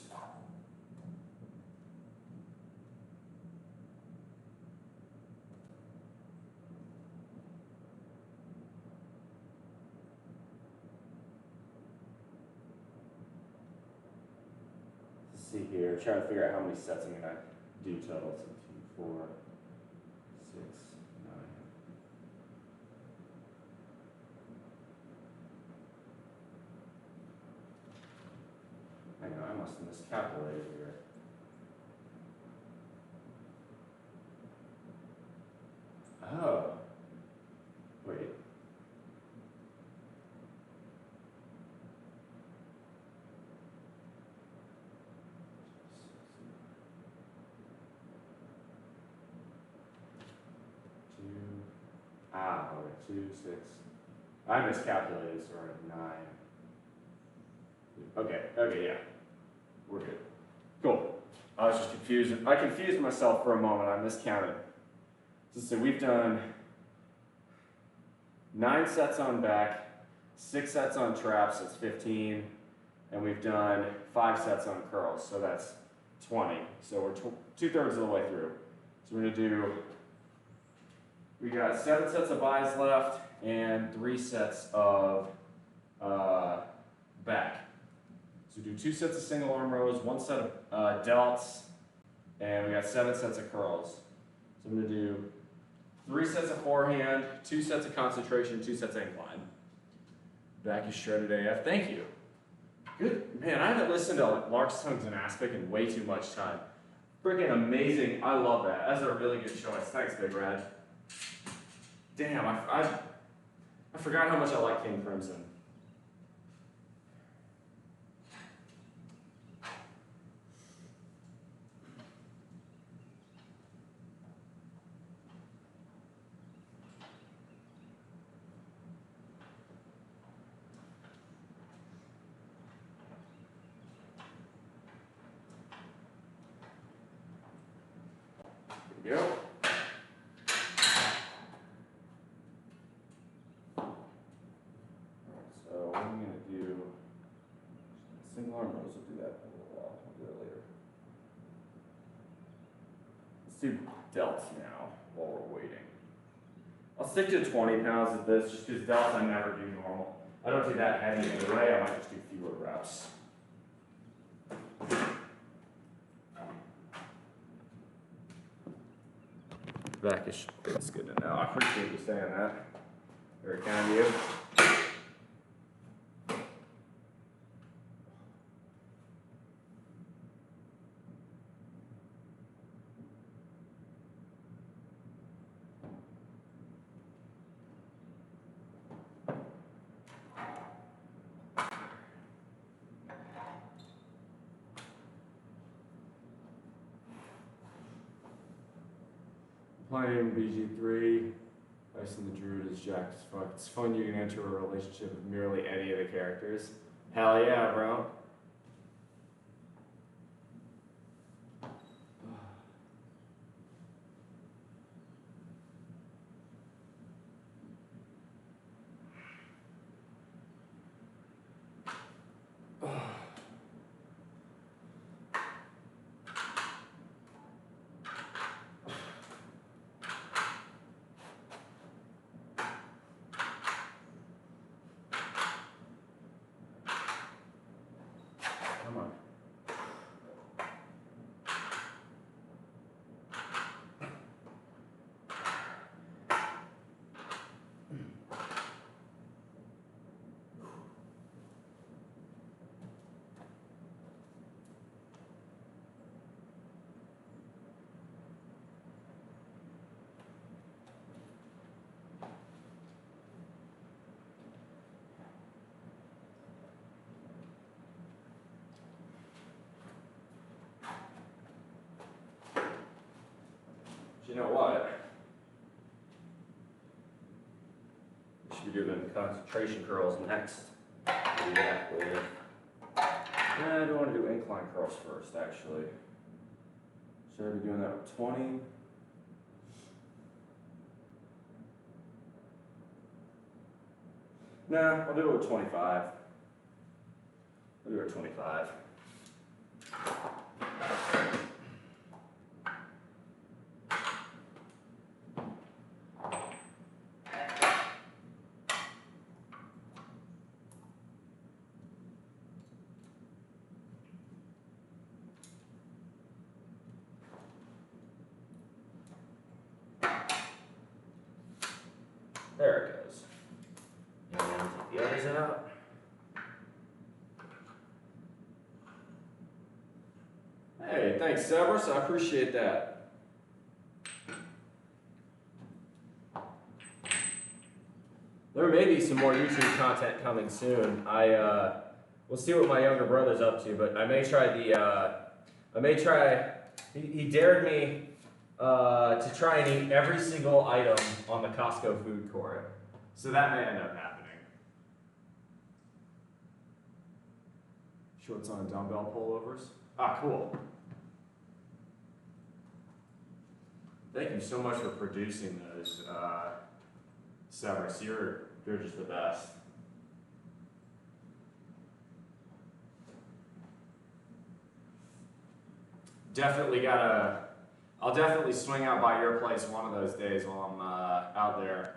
see here. Trying to figure out how many sets I'm gonna do total. So 2, 4, 6, 9. Hang on, I must have miscalculated here. Oh. Wait. Okay, 2, 6. I miscalculated, sorry, 9. Okay, yeah. We're good. Cool. I was just confused. I confused myself for a moment. I miscounted. So we've done 9 sets on back, 6 sets on traps, that's 15, and we've done 5 sets on curls, so that's 20. So we're 2/3 of the way through. So we're gonna we got 7 sets of buys left and 3 sets of back. So we do 2 sets of single arm rows, 1 set of delts, and we got 7 sets of curls. So I'm gonna do 3 sets of forehand, 2 sets of concentration, 2 sets of incline. Back is shredded AF. Thank you. Good. Man, I haven't listened to Lark's Tongues and Aspic in way too much time. Freaking amazing. I love that. That's a really good choice. Thanks, Big Red. Damn, I forgot how much I like King Crimson. Here we go. So what I'm going to do, single arm rows, we'll do that in a little while. We'll do that later. Let's do delts now while we're waiting. I'll stick to 20 pounds of this just because delts I never do normal. I don't do that heavy anyway, I might just do fewer reps. Back is that's good to know. I appreciate you saying that. Very kind of you. Playing BG3, Tyson the Druid is jacked as fuck. It's fun you can enter a relationship with merely any of the characters. Hell yeah, bro. Come on. You know what? We should be doing concentration curls next. Do that later. I don't want to do incline curls first, actually. Should I be doing that with 20? Nah, I'll do it with 25. I'll do it with 25. There it goes. And take the others out. Hey, thanks, Severus. I appreciate that. There may be some more YouTube content coming soon. We'll see what my younger brother's up to, but I may try the. He dared me to try and eat every single item on the Costco food court. So that may end up happening. Shorts on dumbbell pullovers. Ah, cool. Thank you so much for producing those, Severus. You're just the best. I'll definitely swing out by your place one of those days while I'm out there.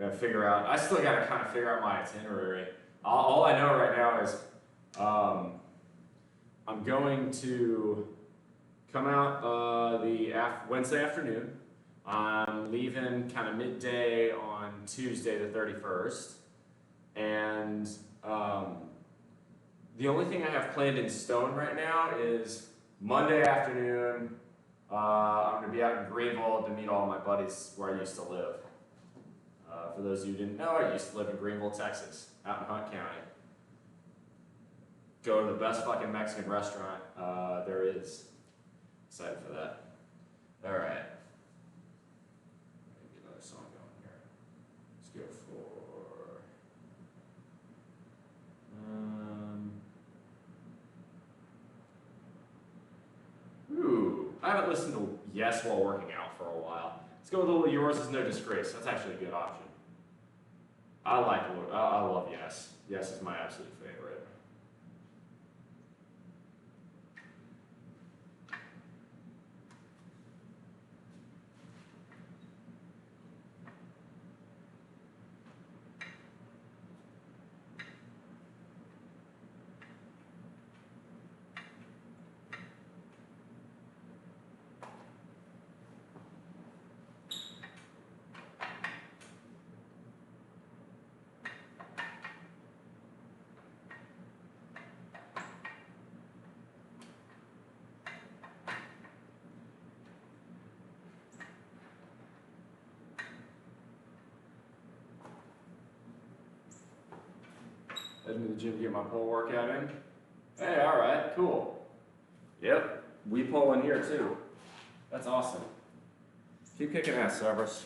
I still gotta kind of figure out my itinerary. All I know right now is I'm going to come out Wednesday afternoon. I'm leaving kind of midday on Tuesday the 31st. And the only thing I have planned in stone right now is Monday afternoon, I'm going to be out in Greenville to meet all my buddies where I used to live. For those of you who didn't know, I used to live in Greenville, Texas, out in Hunt County. Go to the best fucking Mexican restaurant there is. Excited for that. All right. Get another song going here. Let's go for. Ooh, I haven't listened to Yes while working out for a while. Let's go with a little Yours Is No Disgrace. That's actually a good option. I love Yes. Yes is my absolute favorite. Heading to the gym to get my pole workout in. Hey, all right, cool. Yep, we pull in here too. That's awesome. Keep kicking ass, Severus.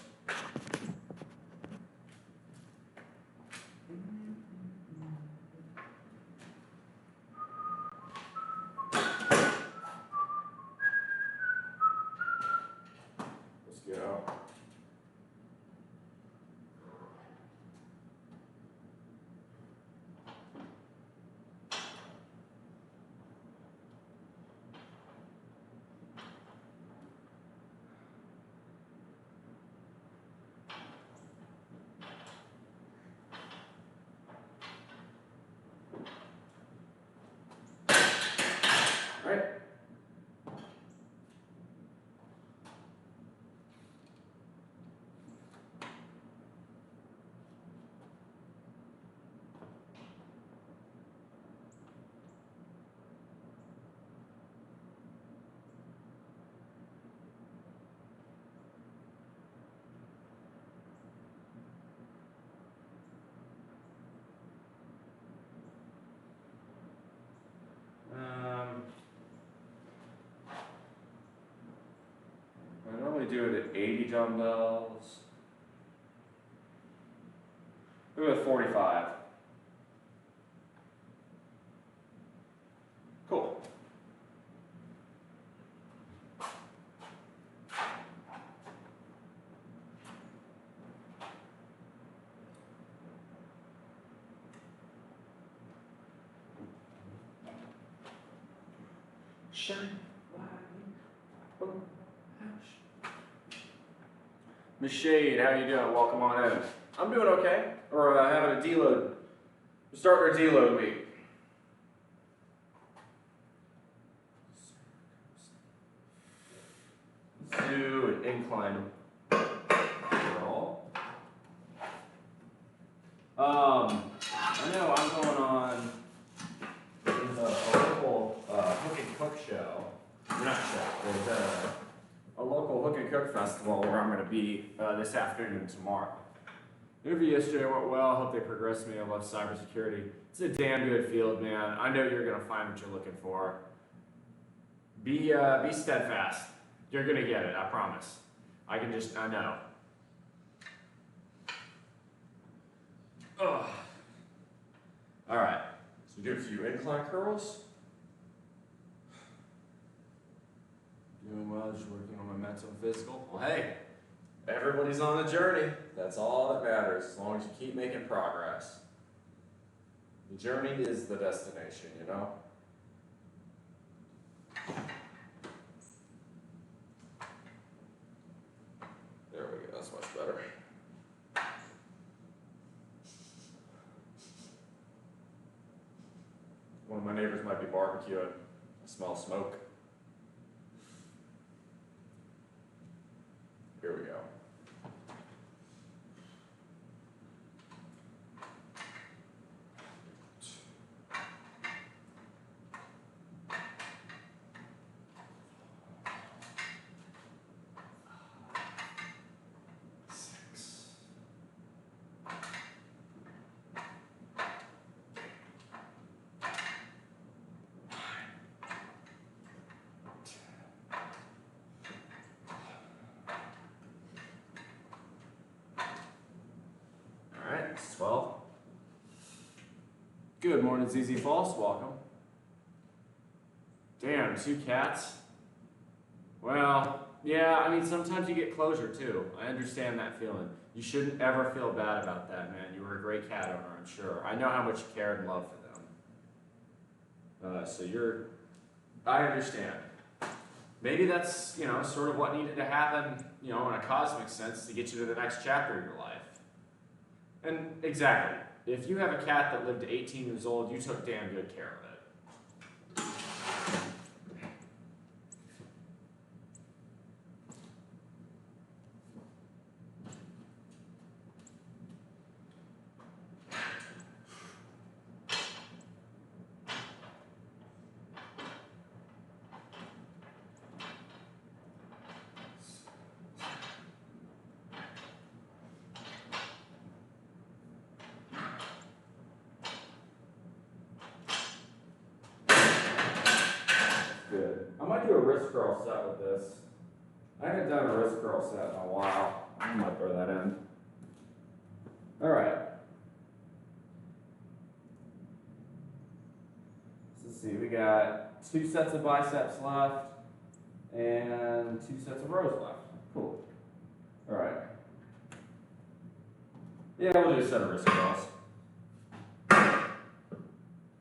Let's go. All right. I normally do it at 80 dumbbells. We'll go with 45. Cool. Shine. Miss Shade, how you doing? Welcome on in. I'm doing okay. We're having a deload. We're starting our deload week. Let's do an incline roll. I know I'm going on a local hook and cook show. Not show. There's a local hook and cook festival where I'm going to be this afternoon and tomorrow. Interview yesterday went well. Hope they progress me. I love cybersecurity. It's a damn good field, man. I know you're going to find what you're looking for. Be steadfast. You're gonna get it, I promise. I know. Ugh. All right, so do a few incline curls. Doing well, just working on my mental and physical. Well, hey, everybody's on a journey. That's all that matters, as long as you keep making progress. The journey is the destination, you know? There we go, that's much better. One of my neighbors might be barbecuing. I smell smoke. Here we go. All right, 12. Good morning, ZZ Falls. Welcome. Damn, 2 cats? Well, yeah, I mean, sometimes you get closure too. I understand that feeling. You shouldn't ever feel bad about that, man. You were a great cat owner, I'm sure. I know how much you cared and loved for them. I understand. Maybe that's, sort of what needed to happen, in a cosmic sense to get you to the next chapter of your life. And exactly, if you have a cat that lived to 18 years old, you took damn good care of it. Good. I might do a wrist curl set with this. I haven't done a wrist curl set in a while. I might throw that in. All right. Let's see, we got 2 sets of biceps left and 2 sets of rows left. Cool. All right. Yeah, we'll do a set of wrist curls.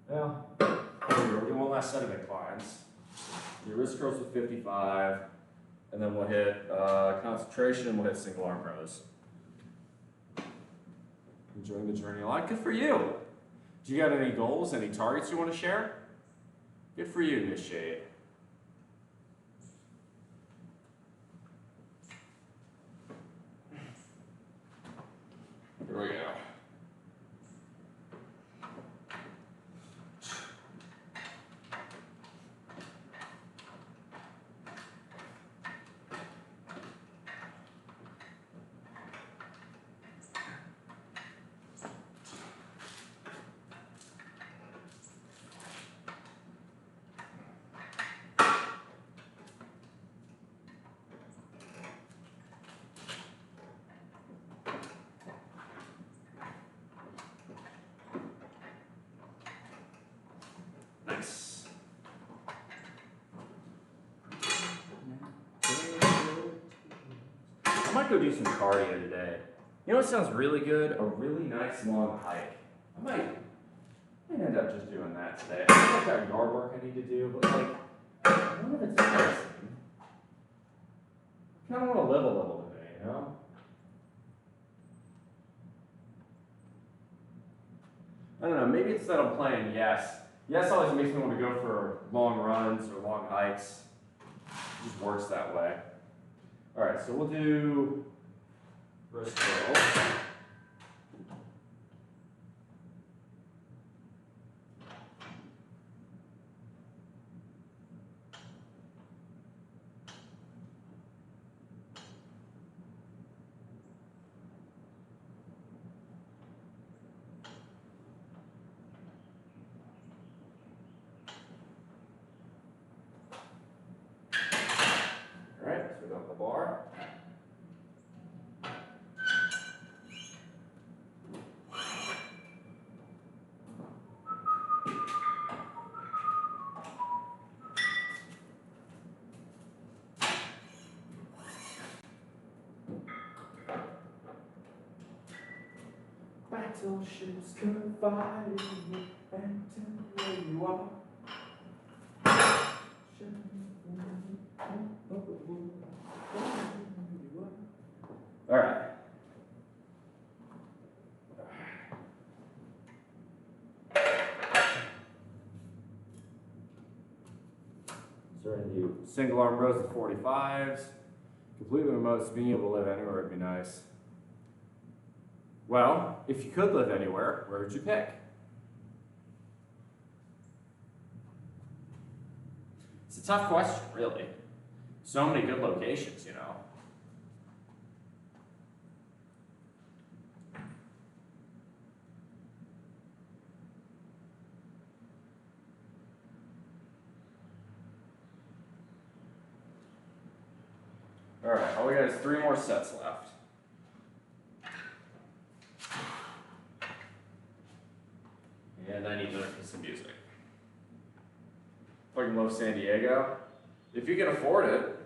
Yeah. We'll do one last set of inclines. Your wrist curls with 55, and then we'll hit concentration, and we'll hit single arm rows. Enjoying the journey a lot. Good for you. Do you got any goals, any targets you want to share? Good for you, Miss Shade. Here we go. Nice. I might go do some cardio today. You know what sounds really good? A really nice long hike. I might end up just doing that today. I think I've got yard work I need to do, but none of it's interesting. I kind of want to live a little today, you know? I don't know, maybe it's that I'm playing Yes. Yes always makes me want to go for long runs or long hikes. It just works that way. All right, so we'll do wrist curl. All right. the bar. Battleships confide in me and tell me where you are. All right. Starting to do single arm rows of 45s. Completely remote, being able to live anywhere would be nice. Well, if you could live anywhere, where would you pick? It's a tough question, really. So many good locations, you know. All right, all we got is 3 more sets left. And I need to listen to some music. Fucking love San Diego. If you can afford it.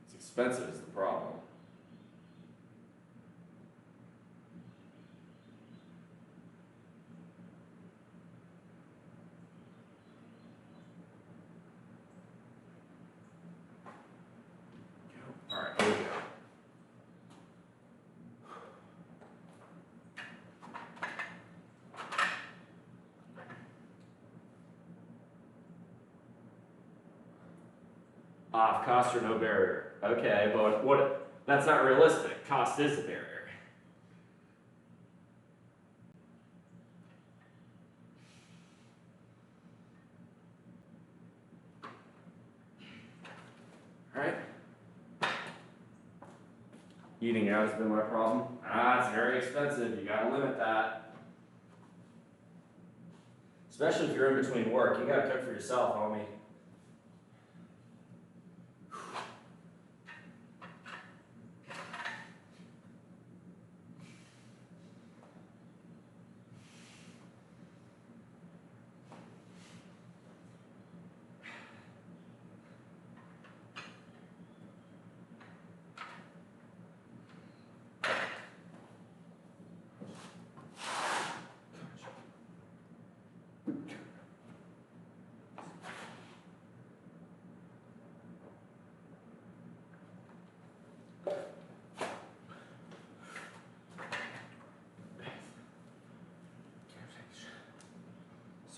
It's expensive is the problem. All right, here we go. Cost or no barrier. Okay, but what? That's not realistic. Cost is a barrier. All right. Eating out has been my problem. It's very expensive. You gotta limit that. Especially if you're in between work. You gotta cook for yourself, homie.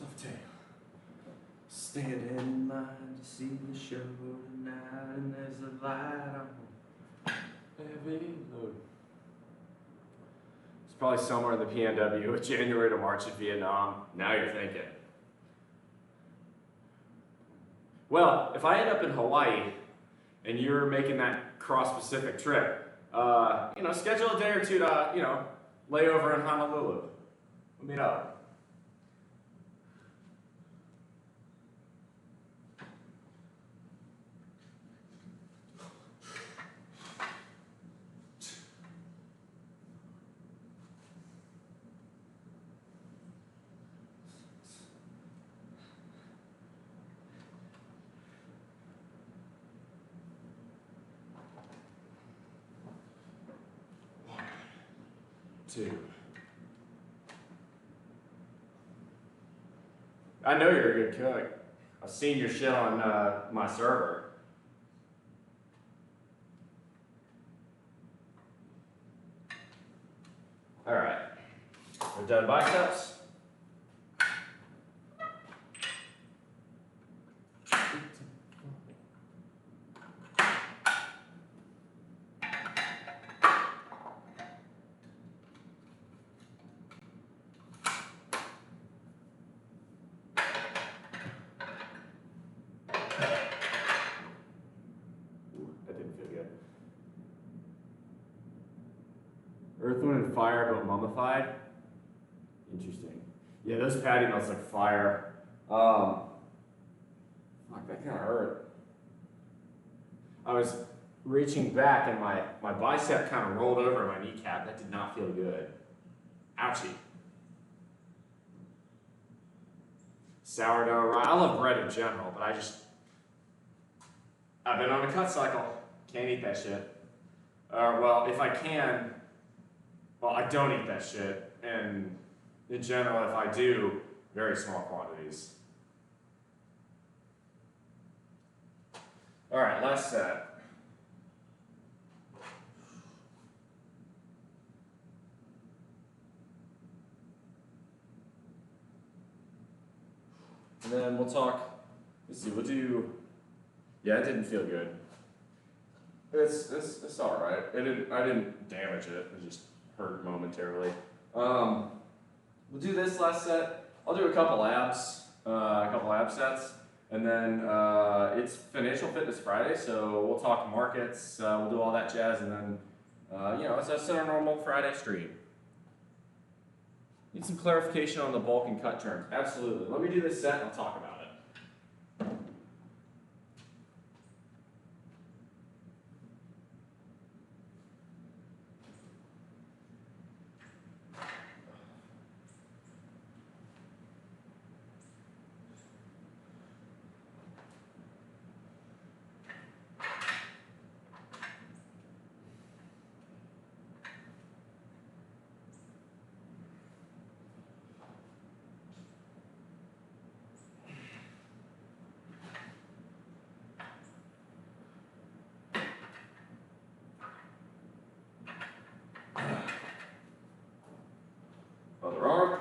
Softail. Standing in line to see the show tonight, and there's a light on every load. It's probably somewhere in the PNW, January to March in Vietnam. Now you're thinking. Well, if I end up in Hawaii and you're making that cross-Pacific trip, schedule a day or two to, lay over in Honolulu. We'll meet up. Two. I know you're a good cook. I've seen your shit on my server. All right, we're done biceps. Earth, Wind, and Fire, but mummified. Interesting. Yeah, those patty melts like fire. Fuck, that kind of hurt. I was reaching back and my bicep kind of rolled over my kneecap. That did not feel good. Ouchie. Sourdough rye. I love bread in general, but I've been on a cut cycle. Can't eat that shit. Well, if I can, well, I don't eat that shit. And in general, if I do, very small quantities. All right, last set. And then we'll talk, let's see, we'll do, yeah, it didn't feel good. It's all right. I didn't damage it. It just hurt momentarily. We'll do this last set. I'll do a couple abs sets, and then it's Financial Fitness Friday, so we'll talk markets. We'll do all that jazz, and then it's our normal Friday stream. Need some clarification on the bulk and cut terms. Absolutely. Let me do this set, and I'll talk about it. Other arm.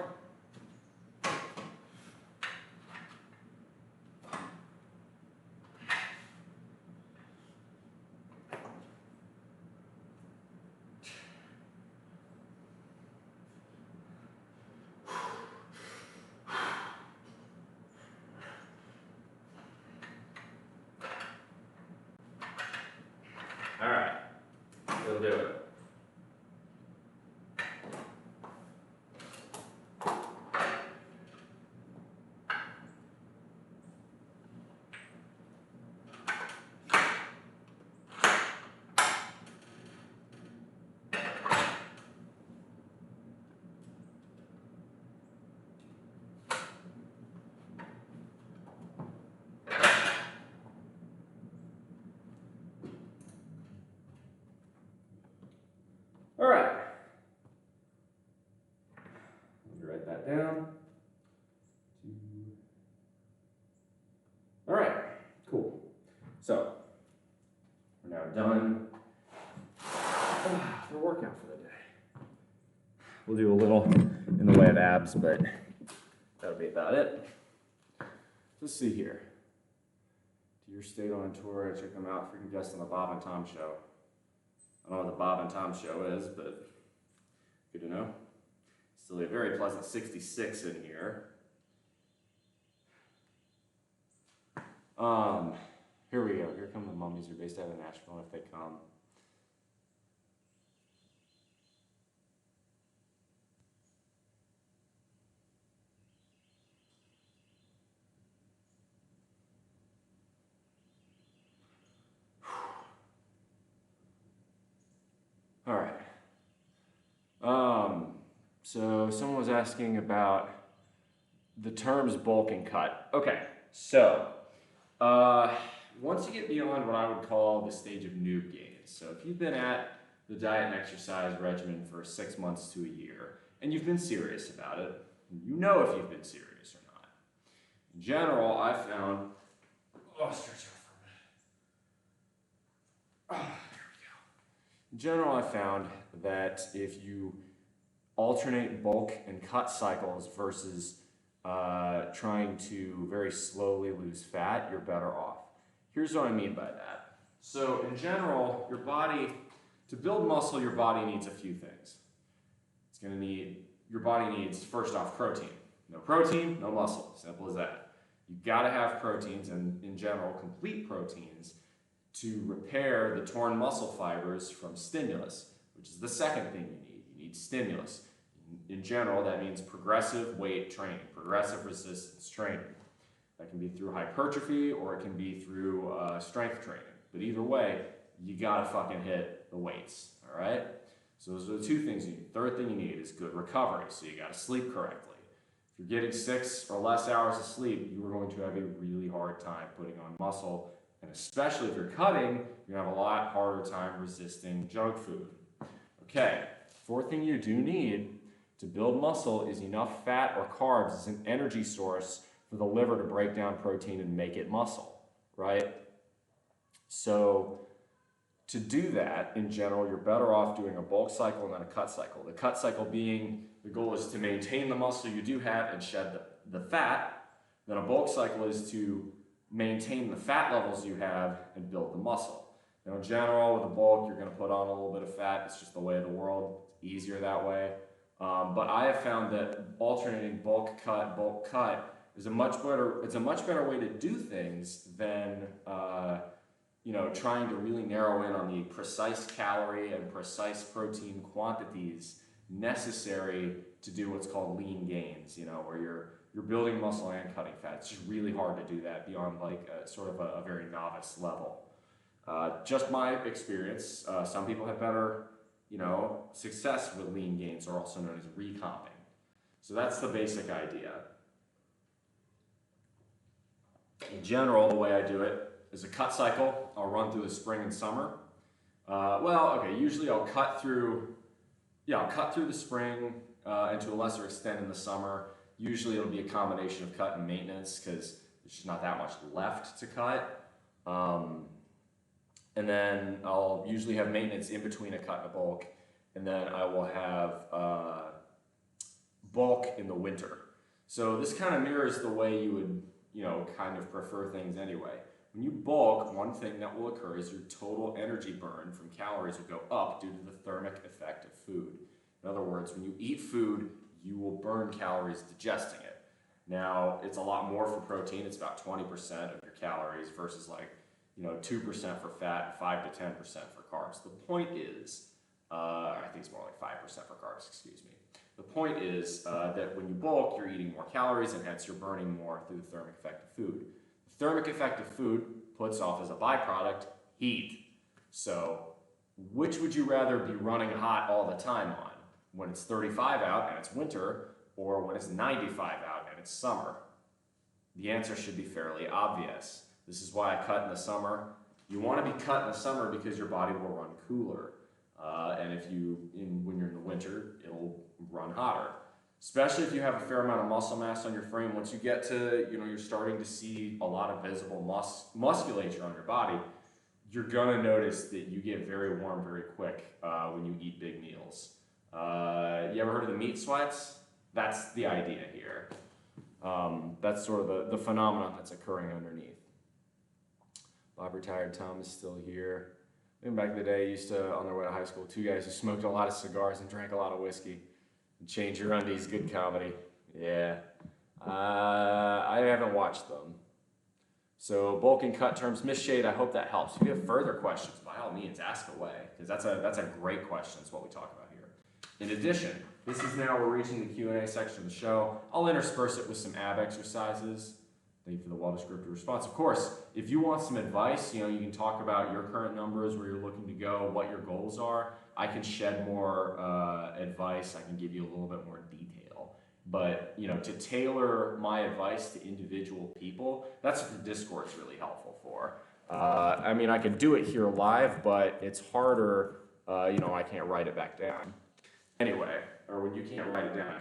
All right, we'll do it. All right. Let me write that down. All right, cool. So, we're now done for workout for the day. We'll do a little in the way of abs, but that'll be about it. Let's see here. To your state on tour, check them out. Freaking guest on the Bob and Tom show. I don't know what the Bob and Tom show is, but good to know. Still a very pleasant 66 in here. Here we go. Here come the mummies. They're based out of Nashville if they come. All right. So someone was asking about the terms bulk and cut. Okay, so once you get beyond what I would call the stage of noob gains, so if you've been at the diet and exercise regimen for 6 months to a year, and you've been serious about it, you know if you've been serious or not. In general, I found, stretch out for a minute. In general, I found that if you alternate bulk and cut cycles versus trying to very slowly lose fat, you're better off. Here's what I mean by that. So in general, your body, to build muscle, your body needs a few things. Your body needs, first off, protein. No protein, no muscle, simple as that. You've got to have proteins, and in general, complete proteins, to repair the torn muscle fibers from stimulus, which is the second thing you need. You need stimulus. In general, that means progressive weight training, progressive resistance training. That can be through hypertrophy or it can be through strength training. But either way, you gotta fucking hit the weights, all right? So those are the two things you need. Third thing you need is good recovery, so you gotta sleep correctly. If you're getting 6 or less hours of sleep, you are going to have a really hard time putting on muscle, and especially if you're cutting, you're gonna have a lot harder time resisting junk food. Okay, fourth thing you do need to build muscle is enough fat or carbs as an energy source for the liver to break down protein and make it muscle, right? So to do that, in general, you're better off doing a bulk cycle and then a cut cycle. The cut cycle being, the goal is to maintain the muscle you do have and shed the fat. Then a bulk cycle is to maintain the fat levels you have and build the muscle. Now in general, with a bulk, you're gonna put on a little bit of fat. It's just the way of the world. It's easier that way. But I have found that alternating bulk cut is a much better way to do things than trying to really narrow in on the precise calorie and precise protein quantities necessary to do what's called lean gains, where you're building muscle and cutting fat. It's just really hard to do that beyond like a very novice level. Just my experience, some people have better success with lean gains, or also known as recomping. So that's the basic idea. In general, the way I do it is a cut cycle. I'll run through the spring and summer. Usually I'll cut through the spring and to a lesser extent in the summer. Usually it'll be a combination of cut and maintenance because there's just not that much left to cut. And then I'll usually have maintenance in between a cut and a bulk. And then I will have bulk in the winter. So this kind of mirrors the way you would, kind of prefer things anyway. When you bulk, one thing that will occur is your total energy burn from calories will go up due to the thermic effect of food. In other words, when you eat food, you will burn calories digesting it. Now, it's a lot more for protein. It's about 20% of your calories versus 2% for fat, 5 to 10% for carbs. The point is, I think it's more like 5% for carbs, excuse me. The point is that when you bulk, you're eating more calories and hence you're burning more through the thermic effect of food. The thermic effect of food puts off as a byproduct heat. So which would you rather be running hot all the time on? When it's 35 out and it's winter, or when it's 95 out and it's summer? The answer should be fairly obvious. This is why I cut in the summer. You want to be cut in the summer because your body will run cooler. And when you're in the winter, it'll run hotter. Especially if you have a fair amount of muscle mass on your frame. Once you get to, you're starting to see a lot of visible musculature on your body, you're gonna notice that you get very warm very quick when you eat big meals. You ever heard of the meat sweats? That's the idea here. That's sort of the phenomenon that's occurring underneath. Bob retired, Tom is still here. And back in the day, used to, on their way to high school, two guys who smoked a lot of cigars and drank a lot of whiskey. And Change Your Undies, good comedy. Yeah. I haven't watched them. So bulk and cut terms, Miss Shade, I hope that helps. If you have further questions, by all means, ask away, because that's a great question. It's what we talk about here. In addition, this is now, we're reaching the Q&A section of the show. I'll intersperse it with some ab exercises. Thank you for the well-descripted response. Of course, if you want some advice, you can talk about your current numbers, where you're looking to go, what your goals are. I can shed more advice. I can give you a little bit more detail. But, to tailor my advice to individual people, that's what the Discord's really helpful for. I can do it here live, but it's harder, I can't write it back down. Anyway, or when you can't write it down,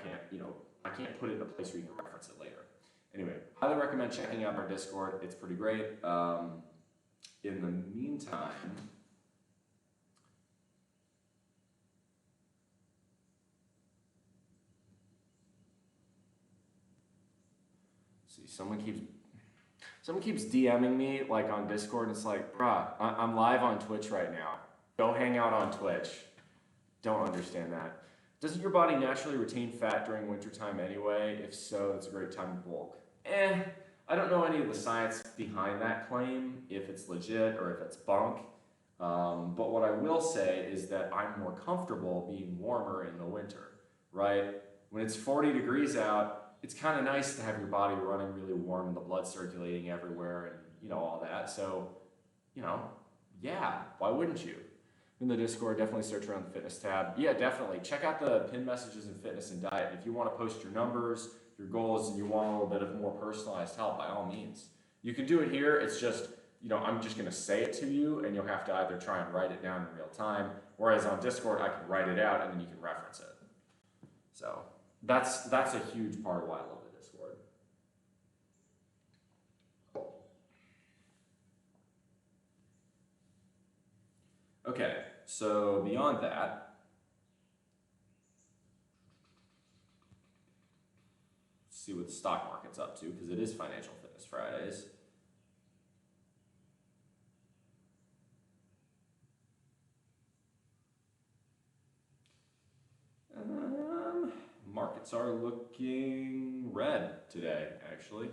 I can't put it in a place where you can reference it later. Anyway, highly recommend checking out our Discord. It's pretty great. In the meantime, see, someone keeps DMing me like on Discord. It's like, bruh, I'm live on Twitch right now. Go hang out on Twitch. Don't understand that. Doesn't your body naturally retain fat during wintertime anyway? If so, it's a great time to bulk. I don't know any of the science behind that claim, if it's legit or if it's bunk. But what I will say is that I'm more comfortable being warmer in the winter. right? When it's 40 degrees out, it's kind of nice to have your body running really warm and the blood circulating everywhere and, all that. So, yeah, why wouldn't you? In the Discord, definitely search around the fitness tab. Yeah, definitely. Check out the pinned messages in fitness and diet. If you want to post your numbers, your goals, and you want a little bit of more personalized help, by all means. You can do it here. It's just, I'm just going to say it to you, and you'll have to either try and write it down in real time, whereas on Discord, I can write it out, and then you can reference it. So that's a huge part of why I love the Discord. Okay, so beyond that, let's see what the stock market's up to, because it is Financial Fitness Fridays. Markets are looking red today, actually.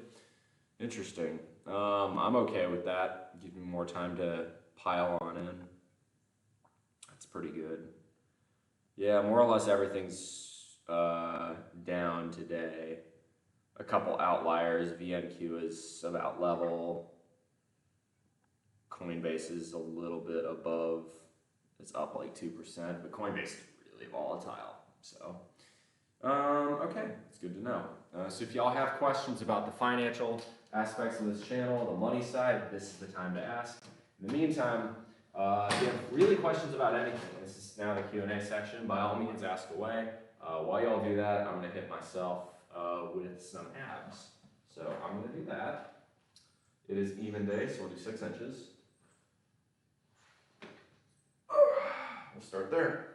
Interesting. I'm okay with that. Give me more time to pile on in. That's pretty good. Yeah, more or less everything's down today. A couple outliers. VNQ is about level. Coinbase is a little bit above. It's up like 2%, but Coinbase is really volatile. So, okay, it's good to know. So if y'all have questions about the financial aspects of this channel, the money side, this is the time to ask. In the meantime, if you have really questions about anything, this is now the Q&A section. By all means, ask away. While y'all do that, I'm going to hit myself with some abs. So I'm going to do that. It is even day, so we'll do 6 inches. We'll start there.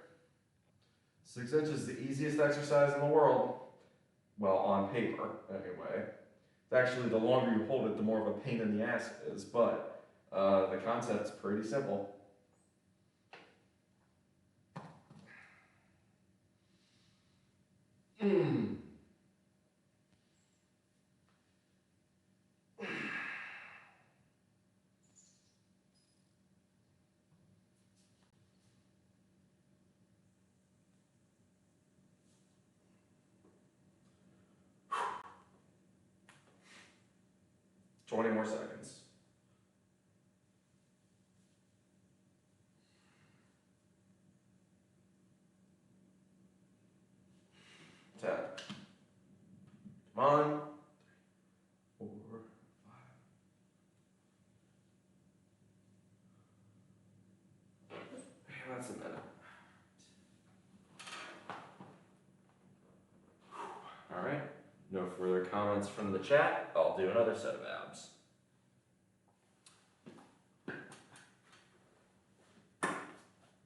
6 inches is the easiest exercise in the world. Well, on paper, anyway. It's actually, the longer you hold it, the more of a pain in the ass it is, but the concept's pretty simple. Mm. 20 more seconds. 10. Come on. 4, 5. That's a minute. All right. No further comments from the chat. I'll do another set of abs.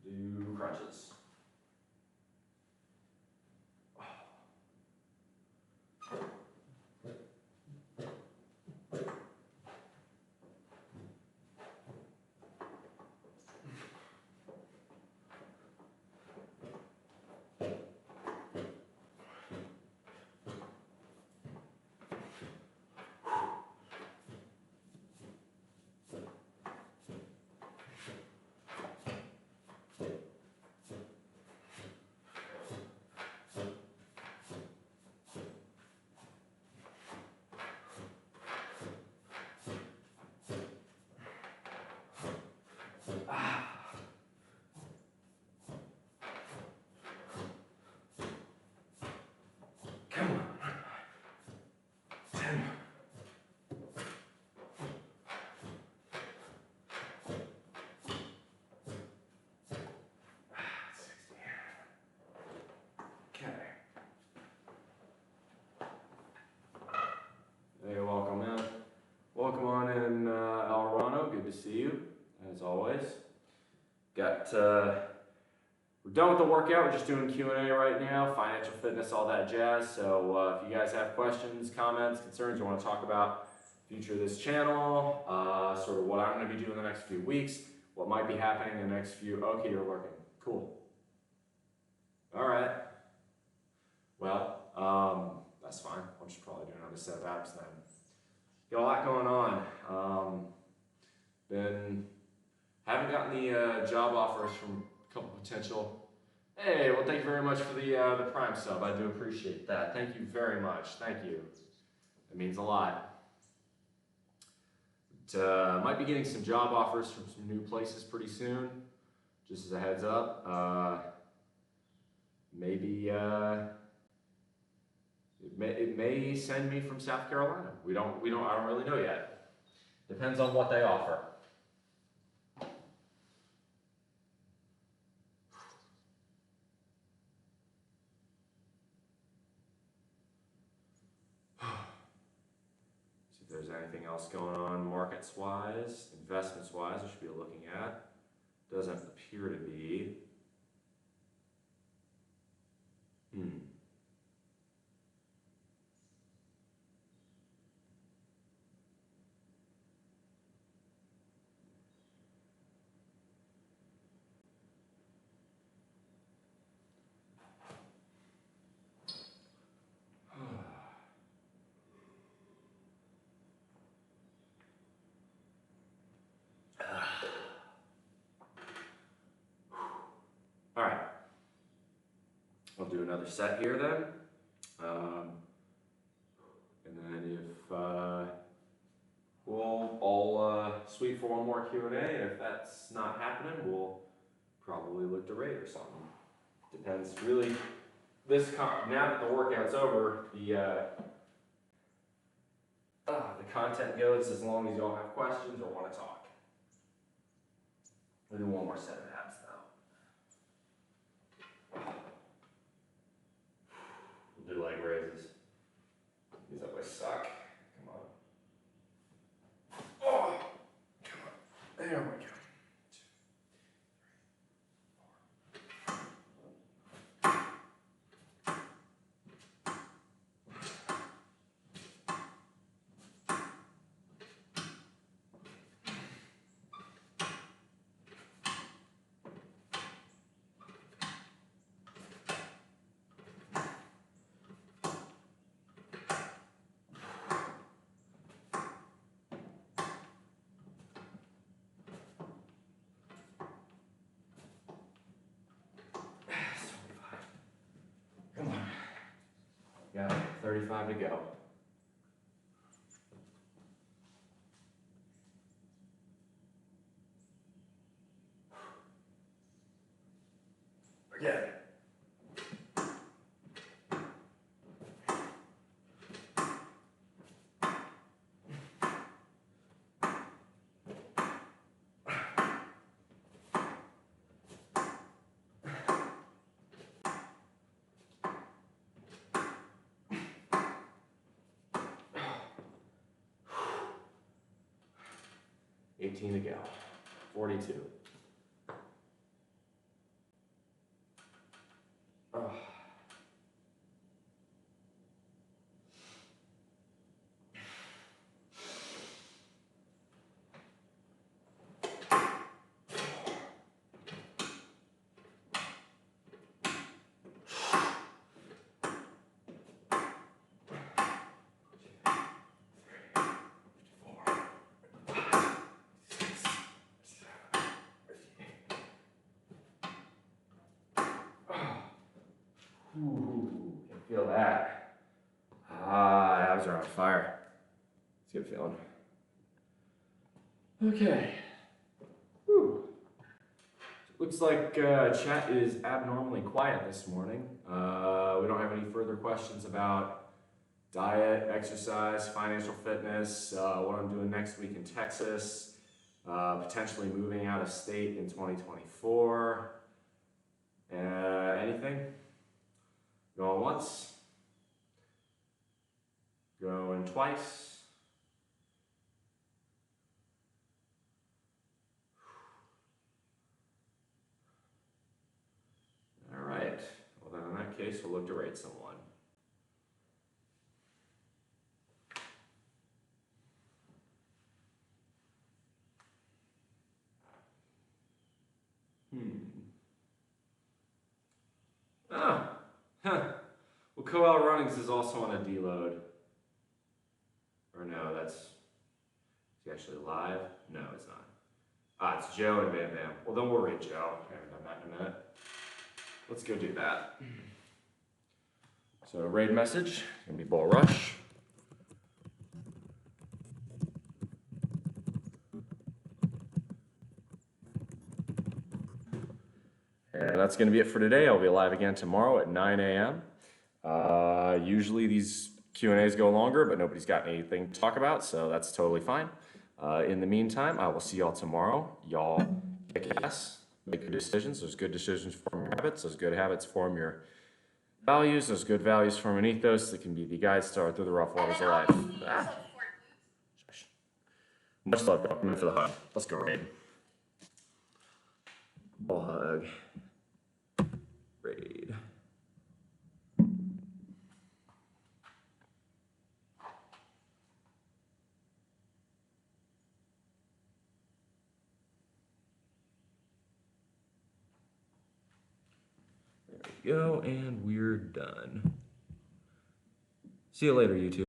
Do crunches. Come on. 10. 60. Okay. Hey, welcome in. Welcome on in, Alrano. Good to see you, as always. We're done with the workout. We're just doing Q&A right now, financial fitness, all that jazz. So if you guys have questions, comments, concerns, you want to talk about the future of this channel, sort of what I'm going to be doing the next few weeks, what might be happening in the next few. Okay, you're working. Cool. All right. Well, that's fine. I'll just probably do another set of abs then. Got a lot going on. Haven't gotten the job offers from a couple potential Hey, well, thank you very much for the Prime sub. I do appreciate that. Thank you very much. Thank you. It means a lot. But, might be getting some job offers from some new places pretty soon. Just as a heads up. Maybe it may send me from South Carolina. I don't really know yet. Depends on what they offer. See if there's anything else going on markets-wise, investments-wise I should be looking at. Doesn't appear to be. All right. I'll do another set here then. And then if I'll sweep for one more Q&A, and if that's not happening, we'll probably look to rate or something. Depends really. Now that the workout's over, the content goes as long as y'all have questions or want to talk. We'll do one more set of abs though. We'll do leg raises. These always suck. Come on. Oh, come on. There we go. 35 to go. Again. $18 to go. 42. Oh. Ooh, can feel that. Abs are on fire. It's a good feeling. Okay. Whew. Looks like chat is abnormally quiet this morning. We don't have any further questions about diet, exercise, financial fitness, what I'm doing next week in Texas, potentially moving out of state in 2024. Anything? Going once, going twice. All right, well then in that case, we'll look to rate someone. Oh, huh. Well, Coel Runnings is also on a Deload. Or no, is he actually live? No, it's not. It's Joe and Bam Bam. Well, then we'll rate Joe. I haven't done that in a minute. let's go do that. So raid message, gonna be Bull Rush. And that's gonna be it for today. I'll be live again tomorrow at 9 a.m. Usually these Q&As go longer, but nobody's got anything to talk about, so that's totally fine. In the meantime, I will see y'all tomorrow. Y'all kick ass, make good decisions. Those good decisions form your habits. Those good habits form your values. Those good values form an ethos that can be the guide star through the rough waters of life. Much love, y'all. Come in for the hug. Let's go raid. Ball hug. Raid. There we go, and we're done. See you later, YouTube.